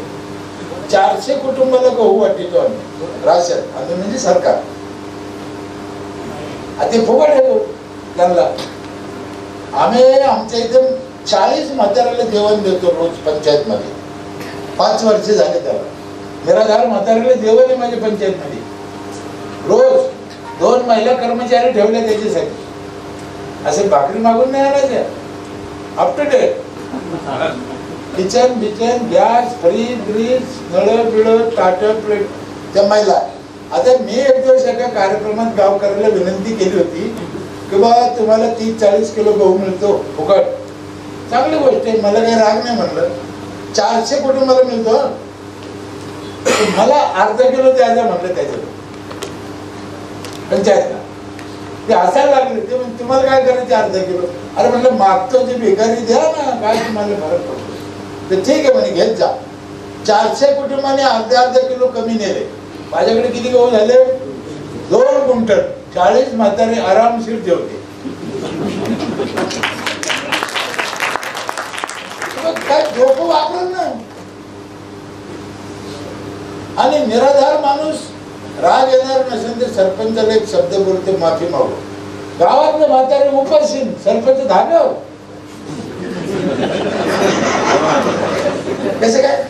400 कुटुंबाला गहू वाटितो आम्ही, राशन. आम्ही म्हणजे सरकार. ते फुकट आहे त्यांना. आम्ही आमच्या इथे 40 म्हाताऱ्याला जेवण देतो रोज पंचायत मध्ये. 5 वर्ष झाले त्याला. निराधार म्हाताऱ्याला जेवण आहे माझ्या पंचायत मध्ये रोज. 2 महिला कर्मचारी ठेवले त्याच्यासाठी. असे भाकरी मागून नाही आणायचे. अप टू डेट किचन बिचन गॅस फ्रीज ब्रीज नळ बिळ ताट प्लेट त्या महिला. आता मी एक दिवस एका कार्यक्रमात गावकऱ्याला विनंती केली होती की बाबा तुम्हाला 30-40 किलो गहू मिळतो फुकट, चांगली गोष्ट आहे, मला काही राग नाही म्हणलं. 400 कुटुंबाला मिळतो, मला अर्धा किलो द्यायचं म्हणलं त्याच्यात पंचायतला. ते हसायला लागले. ते तुम्हाला काय करायचे अर्धा किलो? अरे म्हणलं मागतो जे भिकारी द्या ना, काय तुम्हाला फरक पडतो. तर ठीक आहे म्हणे घेत जा. 400 कुटुंबाने अर्धा किलो कमी नेले. माझ्याकडे किती गहू झाले? 2 क्विंटल. 40 म्हातारे आरामशीर जेवते. काय डोकं वापरत ना. आणि निराधार माणूस राग येणार नसेल तर सरपंचाला एक शब्द बोलते माफी मागू. गावातले म्हातारे उपाशीन सरपंच धाब्यावर कसं काय?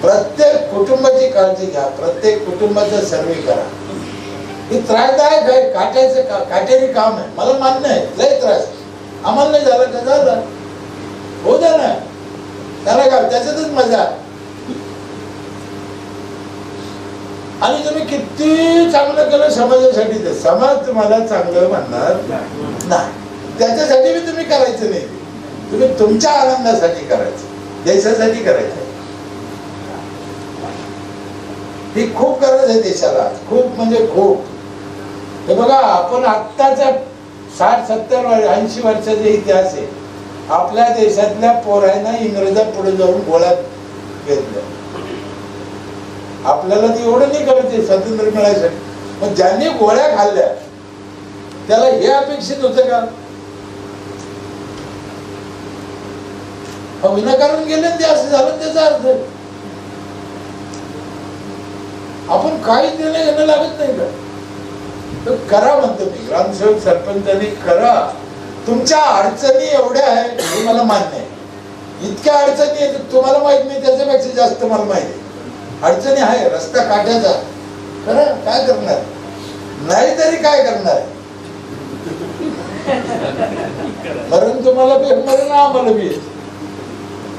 प्रत्येक कुटुंबाची काळजी घ्या. प्रत्येक कुटुंबाचा सर्वे करा. हे त्रासदायक आहे. काटेरी काम आहे. मला मान्य आहे लय त्रास. आम्हाला नाही झालं का झालं हो द्या ना. त्याला काय त्याच्यातच मजा आहे. आणि तुम्ही किती चांगलं केलं समाजासाठी तर समाज तुम्हाला चांगलं म्हणणार नाही. त्याच्यासाठी बी तुम्ही करायचं नाही. तुम्ही तुमच्या आनंदासाठी करायचं, देशासाठी करायचं. ही खूप गरज आहे देशाला. खूप म्हणजे खूप. हे बघा आपण आत्ताचा 60-70-80 वर्षाचा इतिहास आहे. आपल्या देशातल्या पोरांना इंग्रजा पुढे जाऊन गोळ्यात घेतलं. आपल्याला ते एवढं नाही करायचे स्वातंत्र्य मिळायसाठी. पण ज्यांनी गोळ्या खाल्ल्या त्याला हे अपेक्षित होतं का? विनाकारण गेले ते असं झालं. त्याचा अर्थ आपण काहीच निर्णय घेणं लागत नाही का? तर करा म्हणतो मी. ग्रामसेवक सरपंचांनी करा. तुमच्या अडचणी एवढ्या आहेत हे मला मान्य आहे. इतक्या अडचणी आहेत तुम्हाला माहित नाही त्याच्यापेक्षा जास्त मला माहिती आहे. अडचणी आहे. रस्ता काढायचा करा. काय करणार? नाही तरी काय करणार? मरण तुम्हाला बी मरण आम्हाला बी.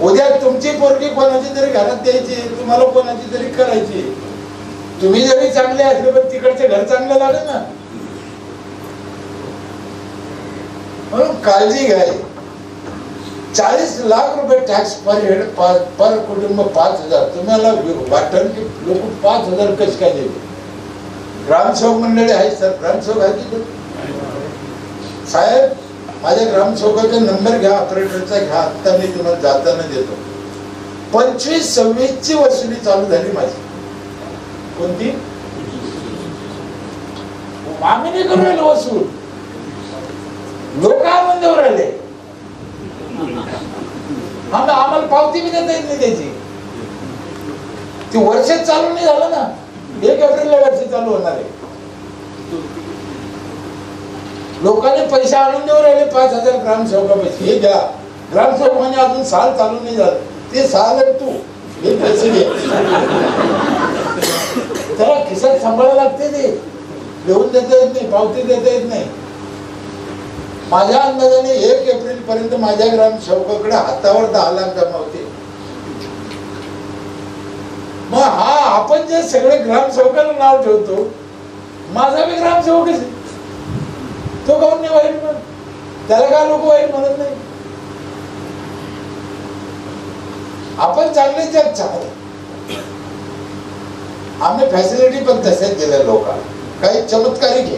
उद्या तुमची पोरगी कोणाची तरी घरात द्यायची, तुम्हाला कोणाची तरी करायची. तुम्ही जरी चांगले असले पण तिकडचे घर चांगलं लागेल ना. म्हणून काळजी घ्या. 40 लाख रुपये टॅक्स पर हेड पर कुटुंब 5,000. तुम्हाला वाटल की लोक 5,000 कसे काय देते? ग्रामसेवक मंडळी आहे सर. ग्रामसेवक आहे की साहेब माझ्या ग्रामसेवकाचा नंबर घ्या, ऑपरेटरचा घ्या. आता मी तुम्हाला जाताना देतो. 25-26 वसुली चालू झाली माझी. कोणती? आम्ही नाही करू राहिलो वसूल. लोक आनंदावर आले. आम्हाला पावती बी देता येत नाही त्याची. ती वर्षात चालू नाही झालं ना. 1 एप्रिलला वर्ष चालू होणार आहे. लोकांनी पैसे आणून देऊ राहिले 5,000 ग्रामसेवकापैकी. हे घ्या. ग्रामसेवक म्हणजे अजून साल चालू नाही झालं. ते साल आहे तू हे पैसे घे. त्याला खिशात सांभाळायला लागते. ते लिहून देता येत नाही, पावती देता येत नाही. माझ्या अंदाजाने 1 एप्रिल पर्यंत माझ्या ग्रामसेवकाकडे हातावर 10 लाख जमा होते. मग हा आपण जे सगळे ग्रामसेवकाला नाव ठेवतो, माझा बी ग्रामसेवकच आहे. तो काऊन नाही वाईट म्हणत? त्याला काय लोक वाईट म्हणत नाही? आपण चांगले जग चांगले. आम्ही फॅसिलिटी पण तसेच दिल्या लोकांना. काही चमत्कारी घे.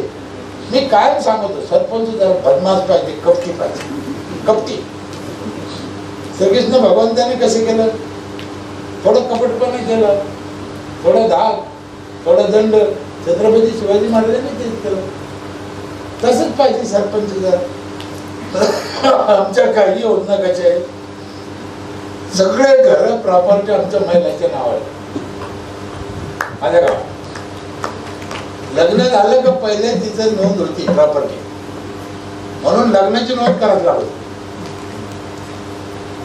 मी कायम सांगतो सरपंच जरा बदमाश पाहिजे, कपटी पाहिजे. कपटी. श्रीकृष्ण भगवंताने कसं केलं? थोडं कपटपणे केलं, थोडं धाक, थोडं दंड. छत्रपती शिवाजी महाराजांनी तेच केलं. तसंच पाहिजे सरपंच. जर आमच्या काही योजना कशा आहेत? सगळे घर प्रॉपर्टी आमच्या महिलांच्या नावावर माझ्या गावात. लग्न झालं का पहिले तिचं नोंद होती प्रॉपर्टी, म्हणून लग्नाची नोंद करायला लागलो.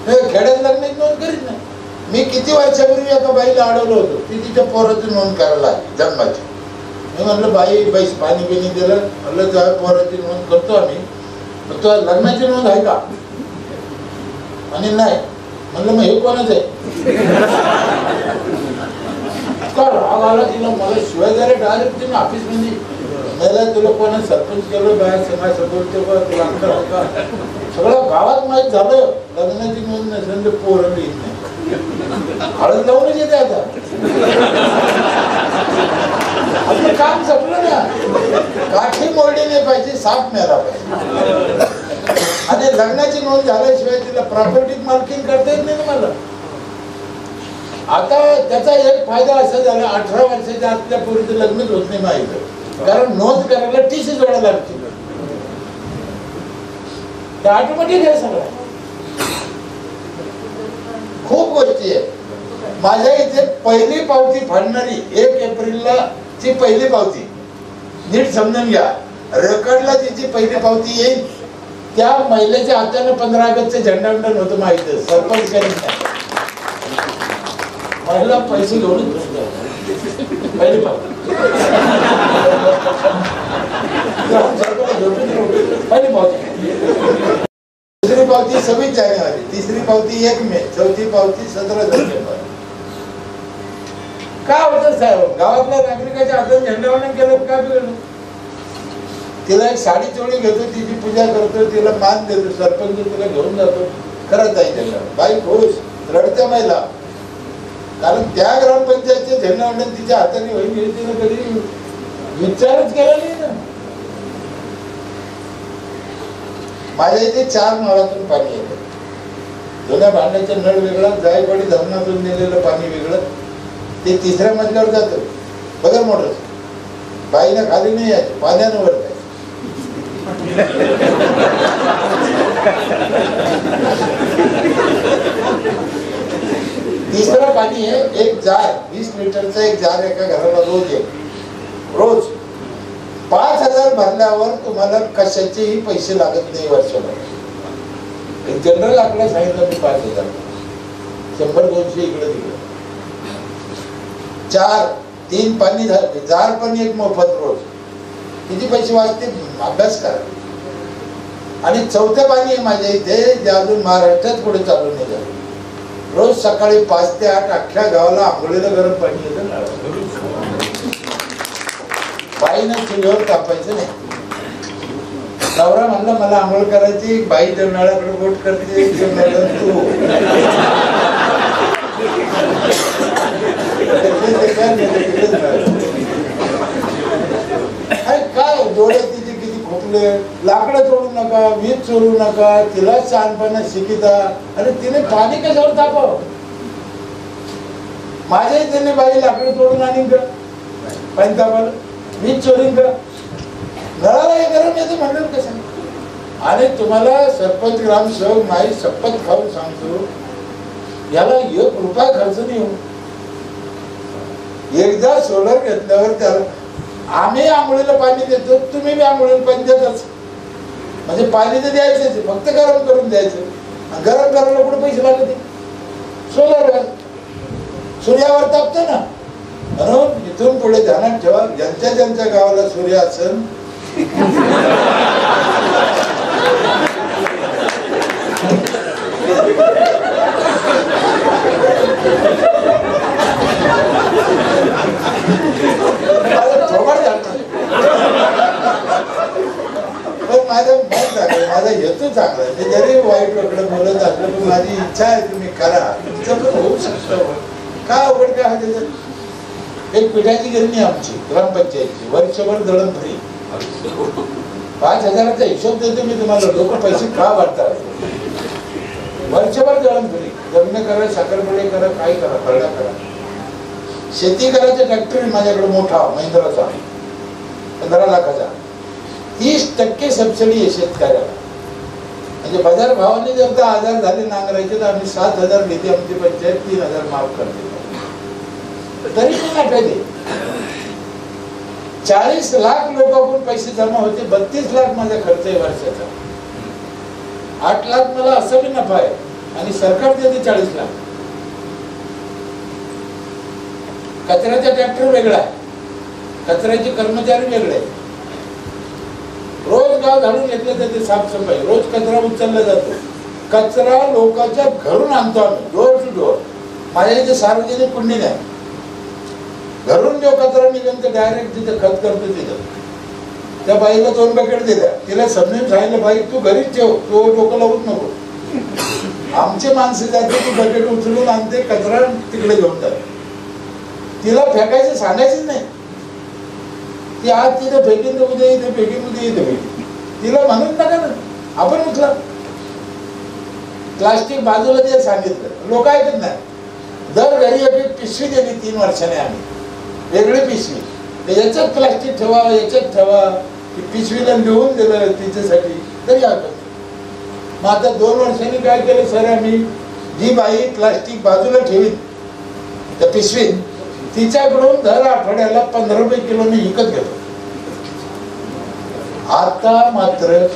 खेड्यात लग्नाची नोंद करीत नाही. मी किती वर्षापूर्वी एका बाईला अडवलं होतं, ती तिच्या पोराची नोंद करायला लागली जन्माची. मी म्हणलं बाई पाणी बिणी दिलं, म्हणलं त्या पोराची नोंद करतो आम्ही, तो लग्नाची नोंद आहे का? आणि नाही. म्हणलं मग हे कोणाच आहे? राग आला तिला, मला शिवाय जरा डायरेक्ट तिने ऑफिस मध्ये मला तुला कोणा सरपंच केलं बाहेर समाज सपोर्ट तुला अंतर आहे का? सगळं गावात माहीत झालं. लग्नाची नोंद नसेल तर पोरं येत नाही, हळद लावूनच येते. आता आपलं काम संपलं ना, काठी मोडली नाही पाहिजे, साप मिळाला पाहिजे. आणि लग्नाची नोंद झाल्याशिवाय तिला प्रॉपर्टी मालकीन करता येत नाही तुम्हाला. आता त्याचा एक फायदा असा झाला, 18 वर्षाच्या आतल्या पोरीचं लग्नच होत नाही माहिती, कारण नोंद करायला टीसी जोडायला लागते. ते ऑटोमॅटिक आहे सगळं. खूप गोष्टी आहेत. माझ्या इथे पहिली पावती फाडणारी 1 एप्रिलला ची पहिली पावती, नीट समजून घ्या. रेकॉर्डला तिची पहिली पावती येईल. त्या महिलेच्या हाताने 15 ऑगस्टचे झेंडावंदन होतं माहिती, सरपंच करीत नाही. महिला पैसे घेऊन पहिली पावती, पहिली पावती. दुसरी पावती 26 जानेवारी, तिसरी पावती 1 मे, चौथी पावती 17 सप्टेंबर. काय होतं साहेब, गावातल्या नागरिकाच्या हातात झेंडावंदन केलं काय बिघडलं? तिला एक साडी चोळी घेतो, तिची पूजा करतो, तिला मान देतो, सरपंच तिला घेऊन जातो, खरंच आहे झेंडा. बाई खुश, रडत्या महिला. कारण त्या ग्रामपंचायतचे झेंडावंदन तिच्या हाताने होईल हे तिने कधी विचारच केला नाही ना. माझ्या इथे 4 नळातून पाणी येतं. जुन्या भांड्याचा नळ वेगळा, जायकवाडी धरणातून नेलेलं पाणी वेगळं, ते 3ऱ्या मजल्यावर जातं. बघा मोटर बाईनं खाली नाही यायचं, पाण्यानं वर जायचं. तिसरं पाणी आहे एक जार, 20 लिटरचा एक जार एका घराला रोज आहे. रोज 5000 भरल्यावर तुम्हाला कशाचेही पैसे लागत नाही वर्षभर. जनरल आकडा सांगितलं मी 5000, 100-200 इकडे तिकडे. 4-3 पाणी जार पण एक मोफत रोज. किती पैसे वाचते? अभ्यास करा. आणि 4थं पाणी आहे माझ्या इथे, जे अजून महाराष्ट्रात पुढे चालू नाही झालं. रोज सकाळी 5 ते 8 अख्ख्या गावाला आंघोळीला गरम पाणी येतं. बाईनं चुलीवर तापायचं नाही. नवरा म्हणला मला आंघोळ करायची, बाई त्या नळाकडे बोट करते, तू काय डोळे तिचे किती खोकले. लाकडं चोळू नका, वीज चोरू नका, तिला शहाणपणा शिकिता. आणि तिने पाणी कशावर तापाव? माझ्याही त्यांनी बाई लाकडं चोरून आणीन का पाणी तापायला? वीज चोरीन का? नळाला हे गरम येतं म्हणलं कसं? आणि तुम्हाला सरपंच ग्रामसेवक नाही शपथ खाऊन सांगतो, याला 1 रुपया खर्च नाही हो. एकदा सोलर घेतल्यावर त्याला आम्ही आंघोळीला पाणी देतो, तुम्ही बी आंघोळीला पाणी देतच. म्हणजे पाणी तर द्यायचं, फक्त गरम करून द्यायचं. गरम करायला कुठे पैसे लागते? सोलरवर, सूर्यावर तापतं ना. म्हणून इथून पुढे ध्यानात ठेवा, ज्यांच्या ज्यांच्या गावाला सूर्य असेल माझा हेतू चांगला आहे. जरी वाईट वेगळं बोलत असलं पण माझी इच्छा आहे तुम्ही करा. होऊ शकतं का अवघड काय? त्याच्यात एक पिठाची गिरणी आमची ग्रामपंचायतची, वर्षभर दळण फ्री. 5000चा हिशोब देतो मी तुम्हाला, लोक पैसे का वाटतात? वर्षभर दळण फ्री. लग्न करा, साखरपुडे करा, काय करा, खरडा करा. शेती करायचा ट्रॅक्टर माझ्याकडे मोठा महिंद्राचा 15 लाखाचा. 30% सबसिडी आहे शेतकऱ्याला. म्हणजे बाजार भावाने जर 10,000 झाले नांगरायचे तर आम्ही 7,000 घेते. आमची पंचायत 3,000 माफ करते. तरी पण नफा दे. 40 लाख लोकांकडून पैसे जमा होते, 32 लाख माझा खर्च आहे वर्षाचा, 8 लाख मला असं बी नफा आहे आणि सरकार देते 40 लाख. कचऱ्याचा ट्रॅक्टर वेगळा आहे, कचऱ्याचे कर्मचारी वेगळे, रोज गाव झाडून घेतलं जाते, साफसफाई, रोज कचरा उचलला जातो. कचरा लोकांच्या घरून आणतो आम्ही, डोर टू डोर. माझ्या इथे सार्वजनिक कुंडी नाही, घरून जो कचरा निघून तर डायरेक्ट तिथे खत करतो. तिथं त्या बाईला 2 बकेट दिल्या, तिला समजून सांगितलं, बाई तू घरीच ठेव, तो डोकं लावूच नको. आमचे माणसं जाते, ती बकेट उचलून आणते, कचरा तिकडे घेऊन जाते. तिला फेकायचं सांगायचंच नाही, ती आज तिथे फेकीन तर उद्या इथे फेकीन, उद्या इथे फेकीन. तिला म्हणून नका ना, आपण उचला. प्लास्टिक बाजूला जे सांगितलं, लोक ऐकत नाही. दर घरी एक पिशवी दिली 3 वर्षाने आम्ही, वेगळी पिशवी. याच्यात प्लास्टिक ठेवा, याच्यात ठेवा, पिशवीला लिहून दिलं तिच्यासाठी, तरी ऐकत. मग आता 2 वर्षांनी काय केलं सर, आम्ही जी बाई प्लास्टिक बाजूला ठेवी त्या पिशवीत, तिच्याकडून दर आठवड्याला 15 रुपये किलोने विकत घेतो. आता मात्र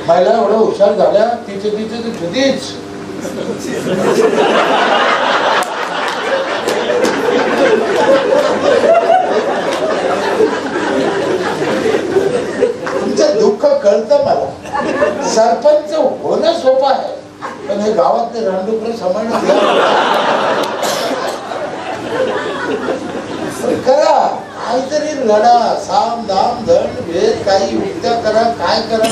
महिला एवढं हुशार झाल्या, तिचे ठुतीच. तुमचं दुःख कळतं मला. सरपंच होणं सोपं आहे, पण हे गावातले रानडुकरं सांभाळणं करा. काहीतरी लढा, साम दाम दंड भेद, काही युक्त्या करा, काय करा.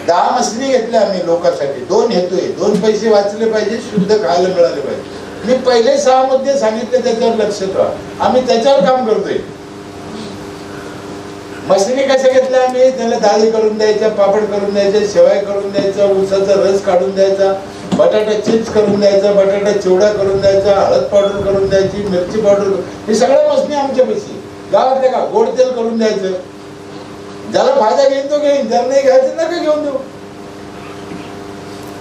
10 मसनी घेतल्या आम्ही लोकांसाठी. 2 हेतू आहे, 2 पैसे वाचले पाहिजे, शुद्ध खायला मिळाले पाहिजे. मी पहिले 6 मध्ये सांगितले, त्याच्यावर लक्ष ठेवा. आम्ही त्याच्यावर काम करतोय. मसनी कशा घेतल्या आम्ही, त्याला डाळी करून द्यायच्या, पापड करून द्यायच्या, शेवाय करून द्यायचा, ऊसाचा रस काढून द्यायचा, बटाटा चिप्स करून द्यायचा, बटाटा चिवडा करून द्यायचा, हळद पावडर करून द्यायची, मिरची पावडर, हे सगळ्या मसनी आमच्या पैसे. गावातल्या का गोड तेल करून द्यायचं. ज्याला फायदा घेईन तो घेईन, ज्याला नाही घ्यायचं नका घेऊन देऊ.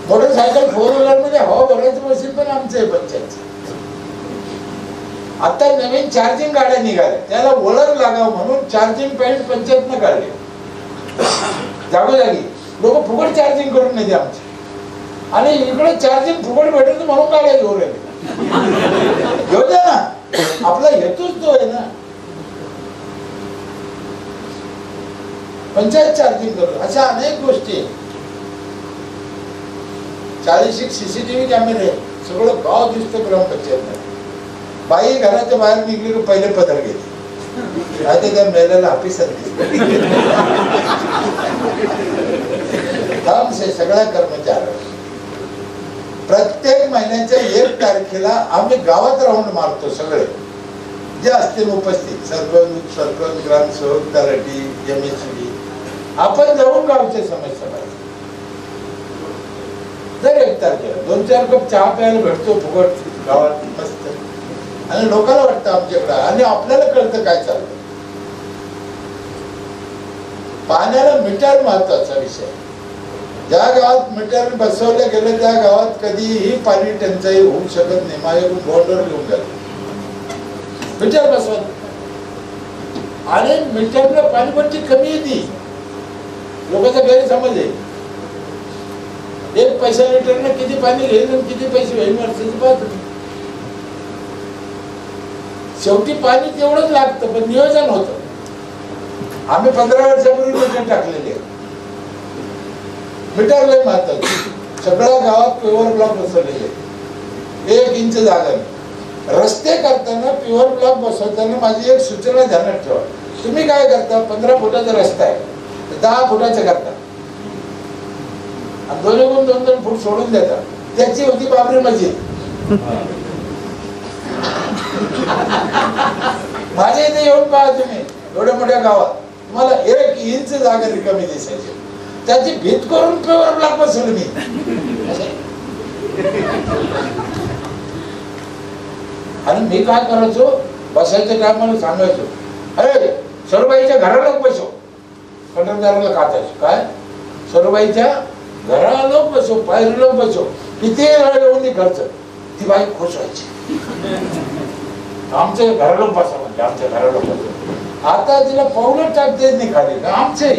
मोटरसायकल 4 व्हीलर मध्ये हवा भरायचं मशीन पण आमचं आहे पंचायतचं. आता नवीन चार्जिंग गाड्या निघाल्या, त्याला वळण लागावं म्हणून चार्जिंग पॉइंट पंचायतनं काढले. जागोजागी लोक फुकट चार्जिंग करून नेते आमचे, आणि इकडे चार्जिंग फुकट भेटत म्हणून गाड्या घेऊन राहिले. घेऊ द्या ना, आपला हेतूच तो आहे ना. पंचायत चार्जिंग करू, अशा अनेक गोष्टी. 40 CCTV कॅमेरे, सगळं गाव दिसतं ग्रामपंचायत. बाई घराच्या बाहेर निघली की पहिले पत्र घेते, आता त्या महिलेला ऑफिसात सगळ्या कर्मचारी. प्रत्येक महिन्याच्या 1 तारखेला आम्ही गावात राऊंड मारतो. सगळे जे असतील उपस्थित, सरपंच, ग्रामसेवक, तलाठी, MSD, आपण जाऊन गावच्या समस्या पाहिजे. जर 1 तारखेला 2-4 कप चहा प्यायला भेटतो फुकट गावात, मस्त. आणि लोकांना वाटतं आमच्याकडे, आणि आपल्याला कळतं काय चालतं. पाण्याला मीटर महत्वाचा विषय. ज्या गावात मीटर बसवलं गेलं त्या गावात कधीही पाणी टंचाई होऊ शकत नाही. माझ्याकडून बॉर्डर घेऊन जातो मीटर बसवत, आणि मीटरला पाणीपट्टी कमी येते. लोकांचा गैरसमज आहे, 1 पैसा लिटरनं किती पाणी घेईल आणि किती पैसे होईल वर्षाची पाहतो. शेवटी पाणी तेवढंच लागतं, पण नियोजन होतं. आम्ही 15 वर्षापूर्वी मीटर टाकलेले. मीटर लय महत्वाचं. सगळ्या गावात प्युअर ब्लॉक बसवलेले, 1 इंच जागा. रस्ते करताना प्युअर ब्लॉक बसवताना माझी एक सूचना ध्यानात ठेवा. तुम्ही काय करता, 15 फुटाचा रस्ता आहे, 10 फुटाचा करता, आणि 2-2 फूट सोडून देता. त्याची होती बाबरी मस्जिद. माझ्या इथे येऊन पहा तुम्ही, एवढ्या मोठ्या गावात तुम्हाला 1 इंच जागा रिकामी दिसायची. त्याची भीत करून प्युअर ब्लॉक बसवलं मी. आणि मी काय करायचो, बसायच्या टायमाला सांगायचो, अरे सरूबाईच्या घराला बसव. कंत्राटदाराला काचायचो, काय सरूबाईच्या घराला बसव, पायरीला बसव. किती वेळ येऊन खर्च, ती बाई खुश व्हायची, आमच्या घराला बसा म्हणजे आमच्या घराला बसा. आता तिला पाऊलच टाकते नाही खाली का आमचे.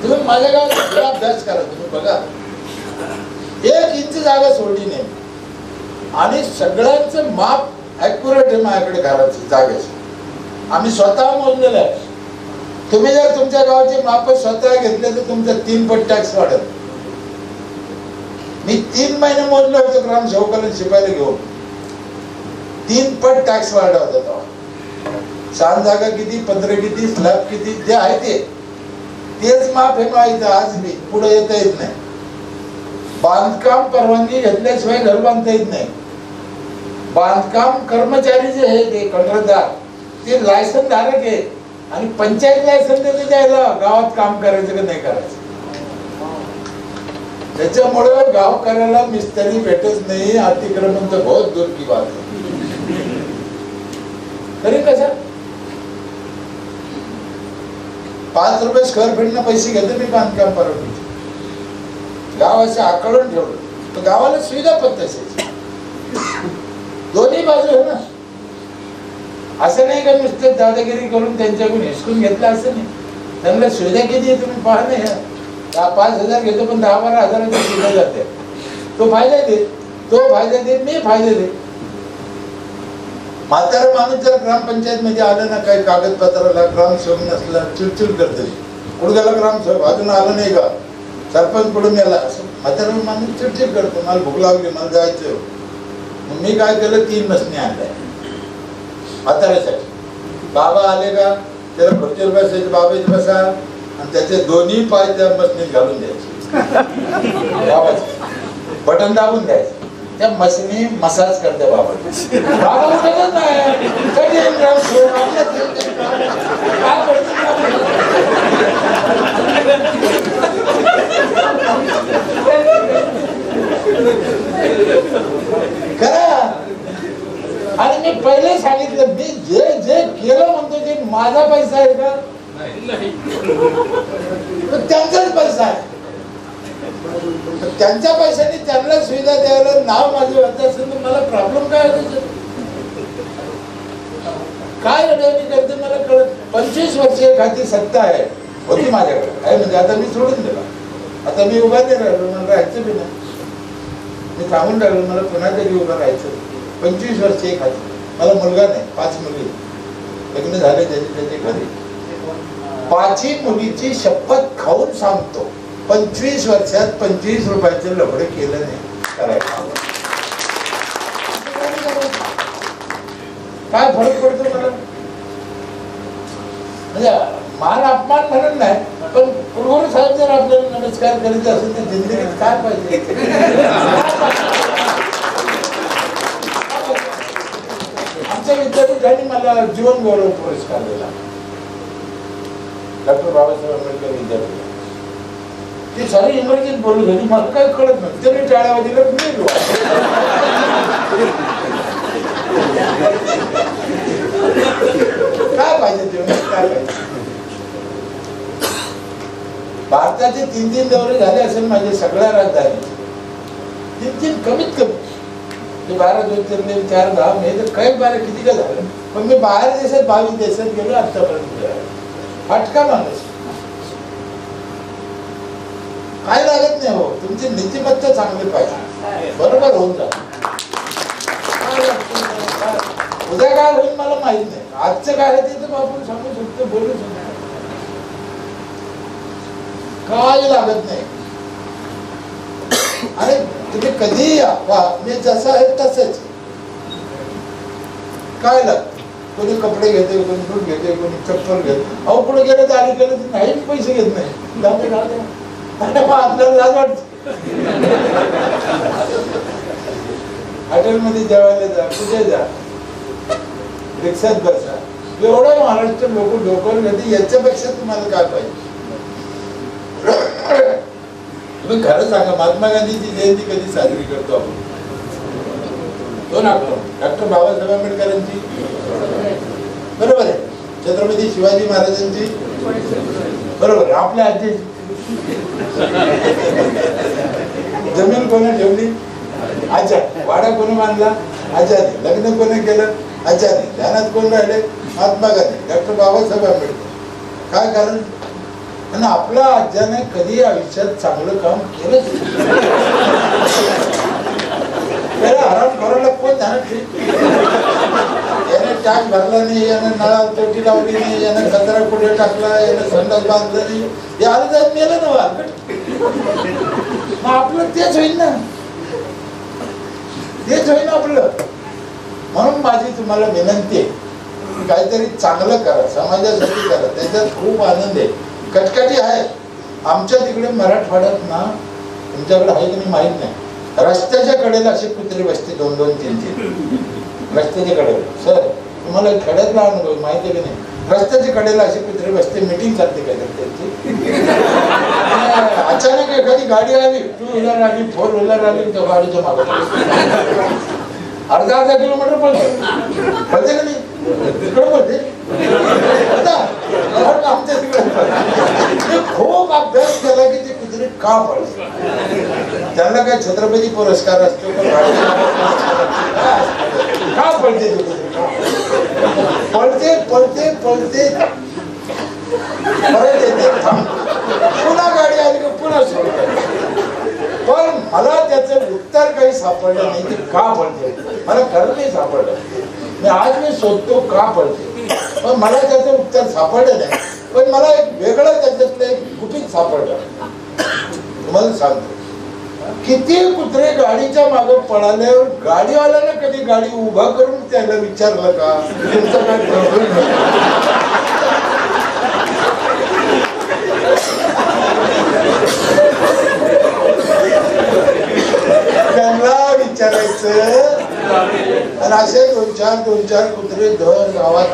तुम्ही माझ्या गावात अभ्यास करा, तुम्ही बघा 1 इंच जागा सोडली नाही आणि सगळ्यांचं माप ऍक्युरेट आहे माझ्याकडे घराची जागेची. आम्ही स्वतः मोजलेलं आहे. तुम्ही जर तुमच्या गावाचे माप स्वतः घेतले तर तुमचा 3 पट टॅक्स वाढत. मी 3 महिने मोजलं होतं ग्रामसेवकाला शिपायला घेऊन, 3 पट टॅक्स वाढला होता तेव्हा. शान जागा किती, पत्र किती, स्लॅब किती, जे आहे तेच माप हे माहिती आज बी पुढे येता येत नाही. बांधकाम परवानगी घेतल्याशिवाय घर बांधता येत नाही. बांधकाम कर्मचारी जे आहे ते कंत्राटदार ते लायसन धारक आहे आणि पंचायत लायसन देते द्यायला गावात काम करायचं की नाही करायचं. त्याच्यामुळे गावकऱ्याला मिस्त्री भेटत नाही. अतिक्रमण तर बहुत दूर की बात आहे. तरी कसं 5 रुपये स्क्वेअर फीटनं पैसे घेते मी बांधकाम परवानगी. गावाचे आकडून ठेवलं तर गावाला सुविधा पण तशीच. दोन्ही बाजू आहे ना. असं नाही का नुसतं दादागिरी करून त्यांच्याकडून हिसकून घेतलं असं नाही. त्यांना सुविधा किती आहे तुम्ही पहा नाही. 5,000 घेतो पण 10-12 हजाराची सुविधा जाते. तो फायदा दे, तो फायदा दे, मी फायदा दे. म्हातारा माणूस जर ग्रामपंचायत मध्ये आलं ना काही कागदपत्राला ग्रामसेवक नसला चिडचिड करते. कुठं गेला ग्रामसेवक अजून आलं नाही का, सरपंच कुठून गेला, असं म्हातारा माणूस चिडचिड करतो. मला भूक लागली, मला जायचं. मी काय केलं 3 मसनी आणल्या म्हाताऱ्यासाठी. बाबा आले का त्याला खुर्चीवर बसायचे, बाबाची बसा आणि त्याचे दोन्ही पाय त्या मसनीत घालून द्यायचे. बाबाचे बटन दाबून द्यायचं. त्या मसनी मसाज करते बाबा. बाबा उठतच नाही. खरा. आणि मी पहिले सांगितलं मी जे जे केलं म्हणतो ते माझा पैसा आहे का, त्यांचाच पैसा आहे. त्यांच्या पैशाने त्यांना सुविधा द्यायला नाव माझे वाटत असेल तर मला प्रॉब्लेम काय होतो. काय अडचणी करते मला कळत. 25 वर्ष एखादी सत्ता आहे होती माझ्याकडे आहे म्हणजे आता मी सोडून दिला. आता मी उभा नाही राहिलो, मला राहायचं बी नाही. मी थांबून राहिलो, मला पुन्हा तरी उभं राहायचं. 25 वर्ष एखादी. मला मुलगा नाही, 5 मुली लग्न झाले त्याचे घरी. 5ही मुलीची शपथ खाऊन सांगतो 25 वर्षात 25 रुपयाचं लफडं केलं नाही. करायचं काय फरक पडतो मला. म्हणजे मान अपमान म्हणून नाही, पण कुलगुरू साहेब जर आपल्याला नमस्कार करायचे असेल तर जिंदगीत काय पाहिजे. आमच्या विद्यापीठाने मला जीवन गौरव पुरस्कार दिला. डॉक्टर बाबासाहेब आंबेडकर विद्यापीठ. ती सारी इंग्रजीत बोलत होती, मला काही कळत नाही. तरी टाळ्या वाजल्या मी काय पाहिजे जीवनात काय पाहिजे. भारताचे 3 दौरे झाले असेल माझे सगळ्या राजधानी. 3 कमीत कमी. 12 ज्योतिर्लिंग 4 धाम हे तर काही 12 किती का झालं. पण मी बाहेर देशात 22 देशात गेलो आतापर्यंत. फटका माणूस काय लागत नाही. हो तुमची नीतिमत्ता चांगली पाहिजे, बरोबर होऊन जा. उद्या काय होईल मला माहित नाही. आजचं काय आहे ते तर आपण सांगू शकतो, बोलू शकतो. काय लागत नाही. आणि तुम्ही कधी मी जसं आहे तसंच. काय लागत. कोणी कपडे घेते, कोणी दूध घेते, कोणी चप्पल घेते. अहो पुढे गेलं तर आली गेलं तर नाही पैसे घेत नाही. आपल्याला लाज वाटते. हॉटेलमध्ये जेवायला जा, कुठे जा, रिक्षात बसा. एवढं महाराष्ट्र लोक डोकं घेते. याच्यापेक्षा तुम्हाला काय पाहिजे. तुम्ही खरं सांगा महात्मा गांधीची जयंती कधी साजरी करतो आपण. 2 ऑक्टोबर डॉक्टर बाबासाहेब आंबेडकरांची, बरोबर आहे. छत्रपती शिवाजी महाराजांची बरोबर. आपल्या आजी जमीन कोणी ठेवली? आजा. वाडा कोणी बांधला? आजाने. लग्न कोणी केलं? आजाने. ध्यानात कोण राहिले? महात्मा गांधी, डॉक्टर बाबासाहेब आंबेडकर. काय कारण? आणि आपल्या आज्याने कधी आयुष्यात चांगलं काम केलंच त्याला आराम करायला कोण ध्यानात ठेवलं? याने टॅग भरला नाही, याने नळा तोटी लावली नाही, याने कचरा कुठे टाकला, याने संडास बांधलं नाही, हे आलं तर मेलं ना वालकट. मग आपलं तेच होईल ना, तेच होईल आपलं. म्हणून माझी तुम्हाला विनंती आहे, काहीतरी चांगलं करा, समाजासाठी करा. त्याच्यात खूप आनंद आहे. कटकटी आहे आमच्या तिकडे मराठवाड्यात ना, तुमच्याकडे आहे की नाही माहित नाही, रस्त्याच्या कडेला असे कुत्रे बसते 2-2, 3-3 रस्त्याच्या कडेला. सर तुम्हाला खेड्यातला अनुभव माहिती आहे की नाही? रस्त्याच्या कडेला असे कुत्रे बसते, मिटिंग चालते काय त्यांची. अचानक एखादी गाडी आली, 2 व्हीलर आली, 4 व्हीलर आली, त्या गाडीच्या मागे अर्धा किलोमीटर पळते का नाही? तिकडे पळते आमच्या तिकडे. खूप अभ्यास केला की ते कुत्रे का पळते. त्यांना काय छत्रपती पुरस्कार असतो का पळते ते कुत्रे? पळते पळते पळते परत येते, पुन्हा गाडी आली की पुन्हा सुरू. पण मला त्याचं उत्तर काही सापडलं नाही की का पळते. मला खरं नाही सापडलं. मी आज मी शोधतो का पळते, पण मला त्याचं उत्तर सापडलं नाही. पण मला एक वेगळं त्याच्यातलं एक गुपित सापडलं. तुम्हाला सांगतो, किती कुत्रे गाडीच्या मागे पळाल्यावर गाडीवाल्याने कधी गाडी उभा करून त्याला विचारलं का तुमचं काय प्रॉब्लेम नाही? त्यांना विचारायचं. आणि असे 2-4 कुत्रे दर गावात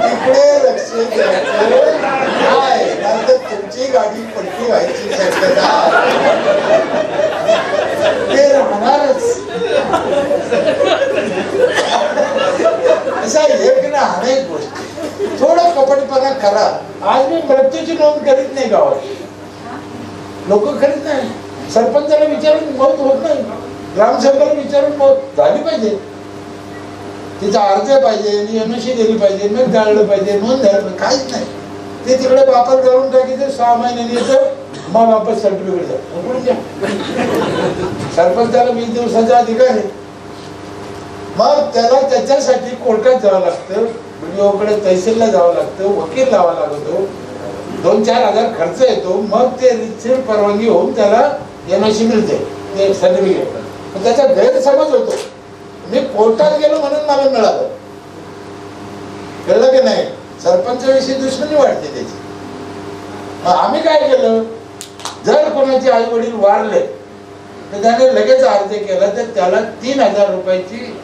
इकडे लक्ष द्यायचं काय, नंतर तुमची गाडी पलटी व्हायची शक्यता ते राहणारच. अशा एक ना अनेक गोष्टी. थोडा कपटपणा करा. आज मी मृत्यूची नोंद करीत नाही गावात, लोक करीत नाही. सरपंचाला विचारून मौत होत नाही, ग्रामसेवकाला विचारून मौत झाली पाहिजे, तिचा अर्ज पाहिजे, एमएससी दिली पाहिजे, मग जाळलं पाहिजे, नोंद झालं पाहिजे. काहीच नाही. ते तिकडे वापर करून टाकीचं, 6 महिन्यांनी येतं, मग वापस सर्टिफिकेट द्या. सरपंचाला 20 दिवसाचा अधिकार आहे. मग त्याला त्याच्यासाठी कोर्टात जावं लागतं, व्हिडिओकडे तहसीलला जावं लागतं, वकील लावा लागतो, 2-4 हजार खर्च येतो. मग ते रितसर परवानगी होऊन त्याला एमएससी मिळते, ते सर्टिफिकेट. त्याचा गैरसमज होतो, मी कोर्टात गेलो म्हणून मला मिळालं. कळलं की नाही? सरपंचाविषयी दुश्मनी वाटते त्याची. मग आम्ही काय केलं, जर कोणाचे आई वडील वारले तर त्याने लगेच अर्ज केला तर त्याला 3000 रुपयाची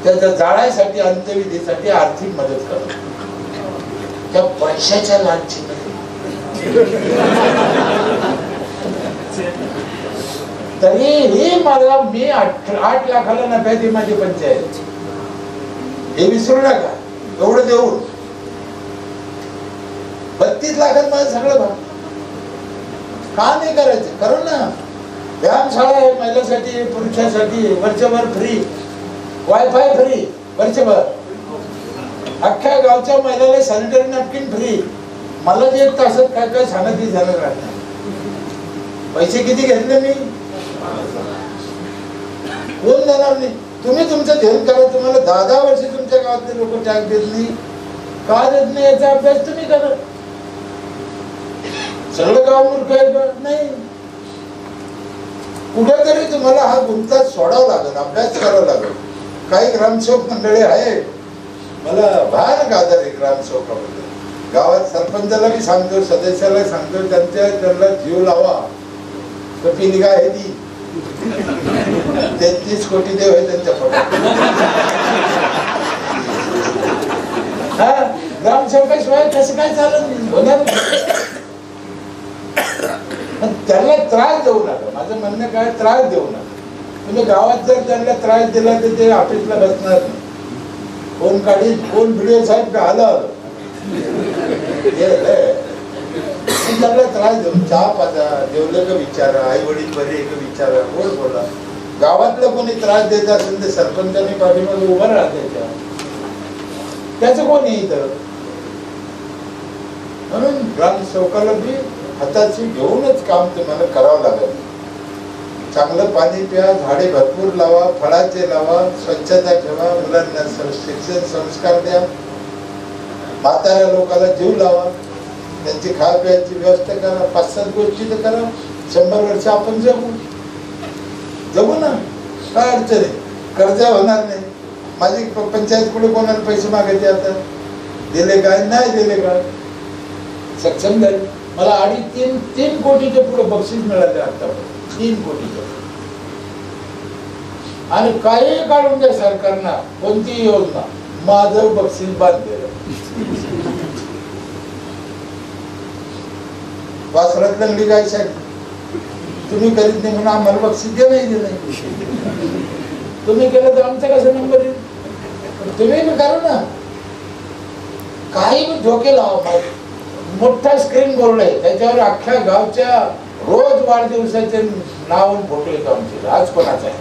त्याच्या जाळायसाठी, अंत्यविधीसाठी आर्थिक मदत करतो. त्या पैशाच्या लालची तरीही मला, मी 8 लाखाला नफ्यात ही माझी पंचायत, हे विसरू नका. एवढं देऊन 32 लाखात माझं सगळं भाग. का नाही करायचं? करू ना. व्यायामशाळा आहे महिलांसाठी, पुरुषांसाठी, वर्षभर फ्री, वायफाय फ्री वर्षभर, अख्ख्या गावच्या महिलाला सॅनिटरी नॅपकिन फ्री. मला जे 1 तासात काय काय सांगत झालं राहत. पैसे किती घेतले मी? कोण देणार नाही? तुम्ही तुमचं ध्यान करा. तुम्हाला 10-10 वर्ष तुमच्या गावातले लोक टॅक्स देत नाही, का देत नाही याचा अभ्यास तुम्ही करा. सगळं गाव मूर्ख आहे का? नाही. कुठेतरी तुम्हाला हा गुंता सोडावा लागेल, अभ्यास करावा लागेल. काही ग्रामसेवक मंडळी आहे, मला भयानक आदर आहे ग्रामसेवकाबद्दल. गावात सरपंचाला मी सांगतो, सदस्याला सांगतो, त्यांना जीव लावा. कपिलिका आहे ती 33 कोटी देव आहे त्यांच्या पोटात. हा, ग्रामसेवकाशिवाय कसं काय चालत होणार? त्याला त्रास देऊ नका. माझं म्हणणं काय, त्रास देऊ नका. तुम्ही गावात जर त्यांना त्रास दिला तर ते ऑफिसला बसणार नाही. कोण काढी कोण व्हिडिओ साहेब आलं त्यांना त्रास देऊन चहा पाजा, जेवलं का विचारा, आई वडील बरे का विचारा, गोड बोला. गावातला कोणी त्रास देत असेल तर सरपंचांनी पाठीमागे उभा राहते, त्याचं कोण इथं. म्हणून ग्रामसेवकाला बी हाताची घेऊनच काम तुम्हाला करावं लागेल. चांगलं पाणी प्या, झाडे भरपूर लावा, फळाचे लावा, स्वच्छता ठेवा, मुलांना शिक्षण संस्कार द्या, म्हाताऱ्या लोकांना जीव लावा, त्यांची खाय प्यायची व्यवस्था करा. 5-7 गोष्टी तर करा. 100 वर्ष आपण जगू ना, काय अडचण आहे. कर्ज होणार नाही. माझी पंचायत कुठे कोणाला पैसे मागायचे आता दिले काय नाही दिले काय सक्षम झाले. मला 2.5-3 कोटीच्या पुढे बक्षीस मिळाले आता. 3 कोटीच्या. आणि काही काढून द्या सरकारनं कोणतीही योजना, माझं बक्षीस बाद दिलं. वासरात लागली काय साहेब तुम्ही करीत नाही म्हणून आम्हाला बक्षीस दे नाही दिलं. तुम्ही केलं तर आमचा कसा नंबर येईल. तुम्ही बी करा ना. काही बी धोके लावा. मोठा स्क्रीन बोर्ड आहे त्याच्यावर अख्ख्या गावच्या रोज वाढदिवसाचे नाव फोटो येतो आमचे. आज कोणाचा आहे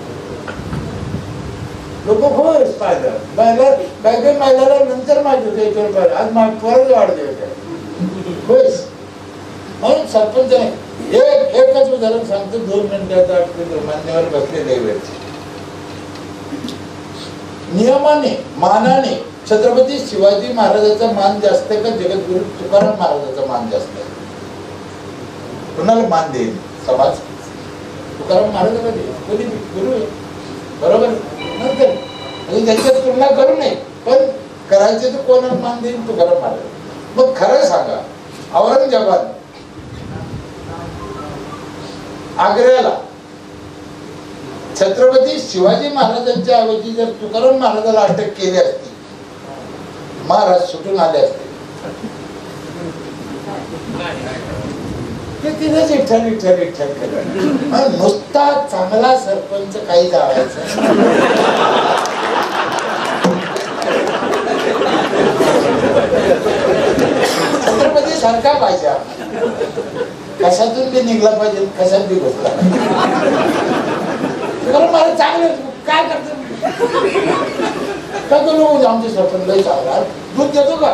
लोक खुश पाहिलं. काय काही महिलाला नंतर माहिती होतं याच्यावर पाहिलं. आज परत वाढदिवस आहे खुश. म्हणून सरपंच एकच उदाहरण सांगतो. 2 मिनिटात मान्यवर बसलेले वेळचे नियमाने मानाने छत्रपती शिवाजी महाराजांचा मान जास्त का जगद्गुरु तुकाराम महाराजांचा मान जास्त आहे. कुणाला मान देईल समाज. तुकाराम महाराजांना देईल. कोणी गुरु आहे बरोबर नंतर म्हणजे त्यांच्यात तुलना करू नये. पण करायचे तर कोणाला मान देईल तुकाराम महाराज. मग खरं सांगा औरंगजेबाने आग्र्याला छत्रपती शिवाजी महाराजांच्या ऐवजी जर तुकाराम महाराजाला अटक केली असती महाराज सुटून आले असते. ते तिथेच इठ्ठल केलं. नुसता चांगला सरपंच काही जावायचा. छत्रपती सारखा पाहिजे. कशातून बी निघला पाहिजे, कशात बी घुसला मला चांगलं काय करतो का लोक आमचे सरपंच लय चांगला दूध देतो का.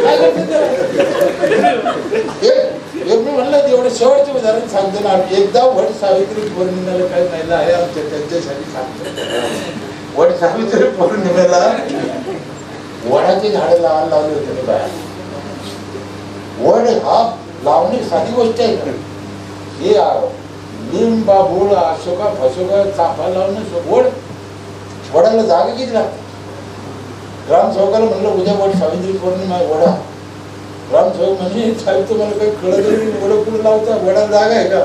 काय करते मी म्हणलं एवढं शेवटचे उदाहरण सांगतो ना. एकदा वट सावित्री पौर्णिमेला काय महिला आहे आमच्या त्यांच्यासाठी सांगतो. वट सावित्री पौर्णिमेला वडाची झाडं लावायला लावली होती बाहेर. वड हा लावणी साधी गोष्ट आहे. हे लिंब बाबूळ अशोका फशोका चाफा लावणं वडाला जागा किती लागते. ग्रामसेवकाला म्हणलं उद्या वड सावित्री पौर्णिमा वडा. ग्रामसेवक म्हणजे साहेब तुम्हाला काही कळत नाही वड कुठं लावता वडाला जागा आहे का.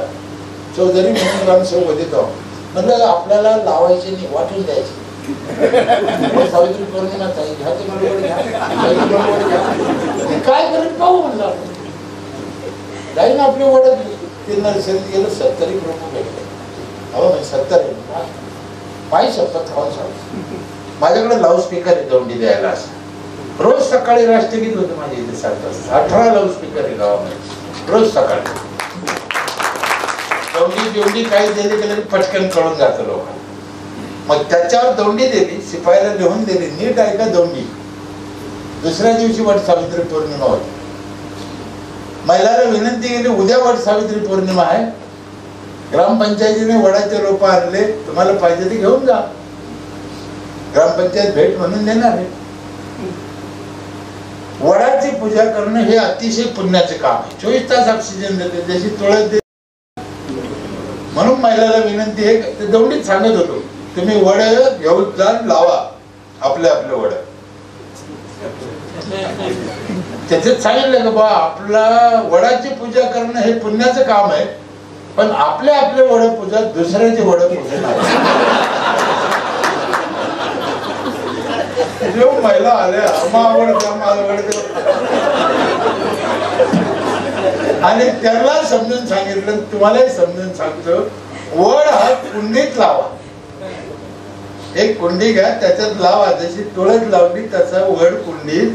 चौधरी म्हणून ग्रामसेवक होते तो म्हणलं आपल्याला लावायचे नाही वाटून द्यायचे. सावित्री पौर्णिमा घ्या तुम्हाला वड घ्या काय करत पाहू म्हणलं. जाईन आपली वडत ते नर्सरीत गेलं 70 रुपये भेटले. अहो 70 पाय शपथ खाऊन सांग. माझ्याकडे लाऊडस्पीकर आहे दौंडी द्यायला. असं रोज सकाळी राष्ट्रगीत होतं माझ्या इथे 7 वाजता. 18 लाऊडस्पीकर आहे गावामध्ये रोज सकाळी. दौंडी काही दिली गेलं पटकन कळून जातं लोकांना. मग त्याच्यावर दौंडी दिली, शिपायाला लिहून दिली नीट ऐका दौंडी. दुसऱ्या दिवशी वट सावित्री पौर्णिमा होती. महिलाला विनंती केली उद्या वट सावित्री पौर्णिमा आहे. ग्रामपंचायतीने वडाचे रोप आणले, तुम्हाला पाहिजे ते घेऊन जा. ग्रामपंचायत भेट म्हणून देणार आहे. वडाची पूजा करणं हे अतिशय पुण्याचे काम आहे. 24 तास ऑक्सिजन देते जशी तुळस देते. म्हणून महिलाला विनंती आहे. ते दौंडीत सांगत होतो तुम्ही वड घेऊन जा लावा आपले वड. त्याच्यात सांगितलं का बा आपला वडाची पूजा करणं हे पुण्याचं काम आहे. पण आपले वड पूजा दुसऱ्याचे वड पूजा महिला आल्या आवडतं मला वड. आणि त्याला समजून सांगितलं, तुम्हालाही समजून सांगतो, वड हा कुंडीत लावा. एक कुंडी घ्या, त्याच्यात लावा, जशी तुळस लावली तसा वड कुंडीत.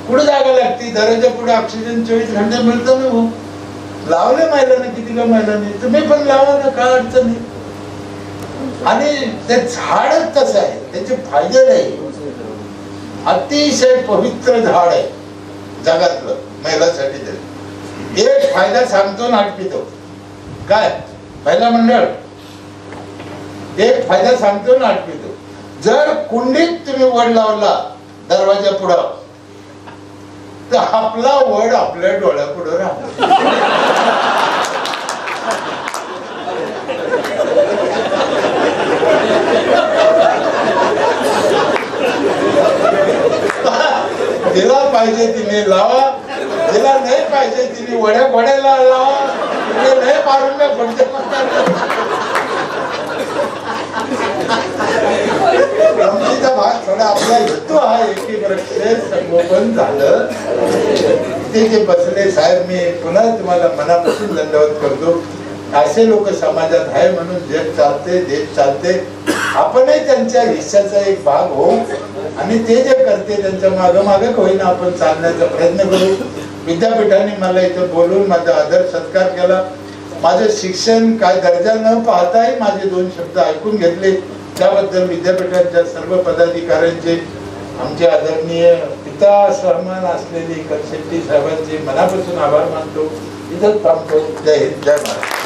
पुढे जागा लागती, दरवाजा पुढे ऑक्सिजन 24 घंटे मिळतं ना. हो लावले महिलांना, किती का महिलांनी, तुम्ही पण लावा ना, काय अडचण नाही. आणि ते झाडच तसं आहे, त्याचे फायदे नाही. अतिशय पवित्र झाड आहे जगातलं महिलांसाठी. तरी एक फायदा सांगतो ना, आठवतो काय महिला मंडळ, एक फायदा सांगतो ना, आठवतो. जर कुंडीत तुम्ही वड लावला दरवाजा पुढं, तर आपला वड आपल्या डोळ्यापुढं राहतो. जिला पाहिजे तिने लावा, जिला नाही पाहिजे तिने वड्या घोड्याला लावा. नाही मारून नाही पडते. गमतीचा भाग थोडा आपला हेतू हा एकी वृक्ष संगोपन झालं. ते जे बसले साहेब, मी पुन्हा तुम्हाला मनापासून दंडवत करतो. असे लोक समाजात आहे म्हणून जग चालते, देश चालते. आपणही त्यांच्या हिस्साचा एक भाग होऊ आणि ते जे करते त्यांच्या मागं होईना आपण चालण्याचा प्रयत्न करू. विद्यापीठाने मला इथं बोलून माझा आदर सत्कार केला. माझं शिक्षण काय दर्जा न पाहताही माझे 2 शब्द ऐकून घेतले. त्याबद्दल विद्यापीठाच्या सर्व पदाधिकाऱ्यांचे, आमचे आदरणीय पिता सन्मान असलेले शेट्टी साहेबांचे मनापासून आभार मानतो. इथंच थांबतो. जय हिंद, जय महाराष्ट्र.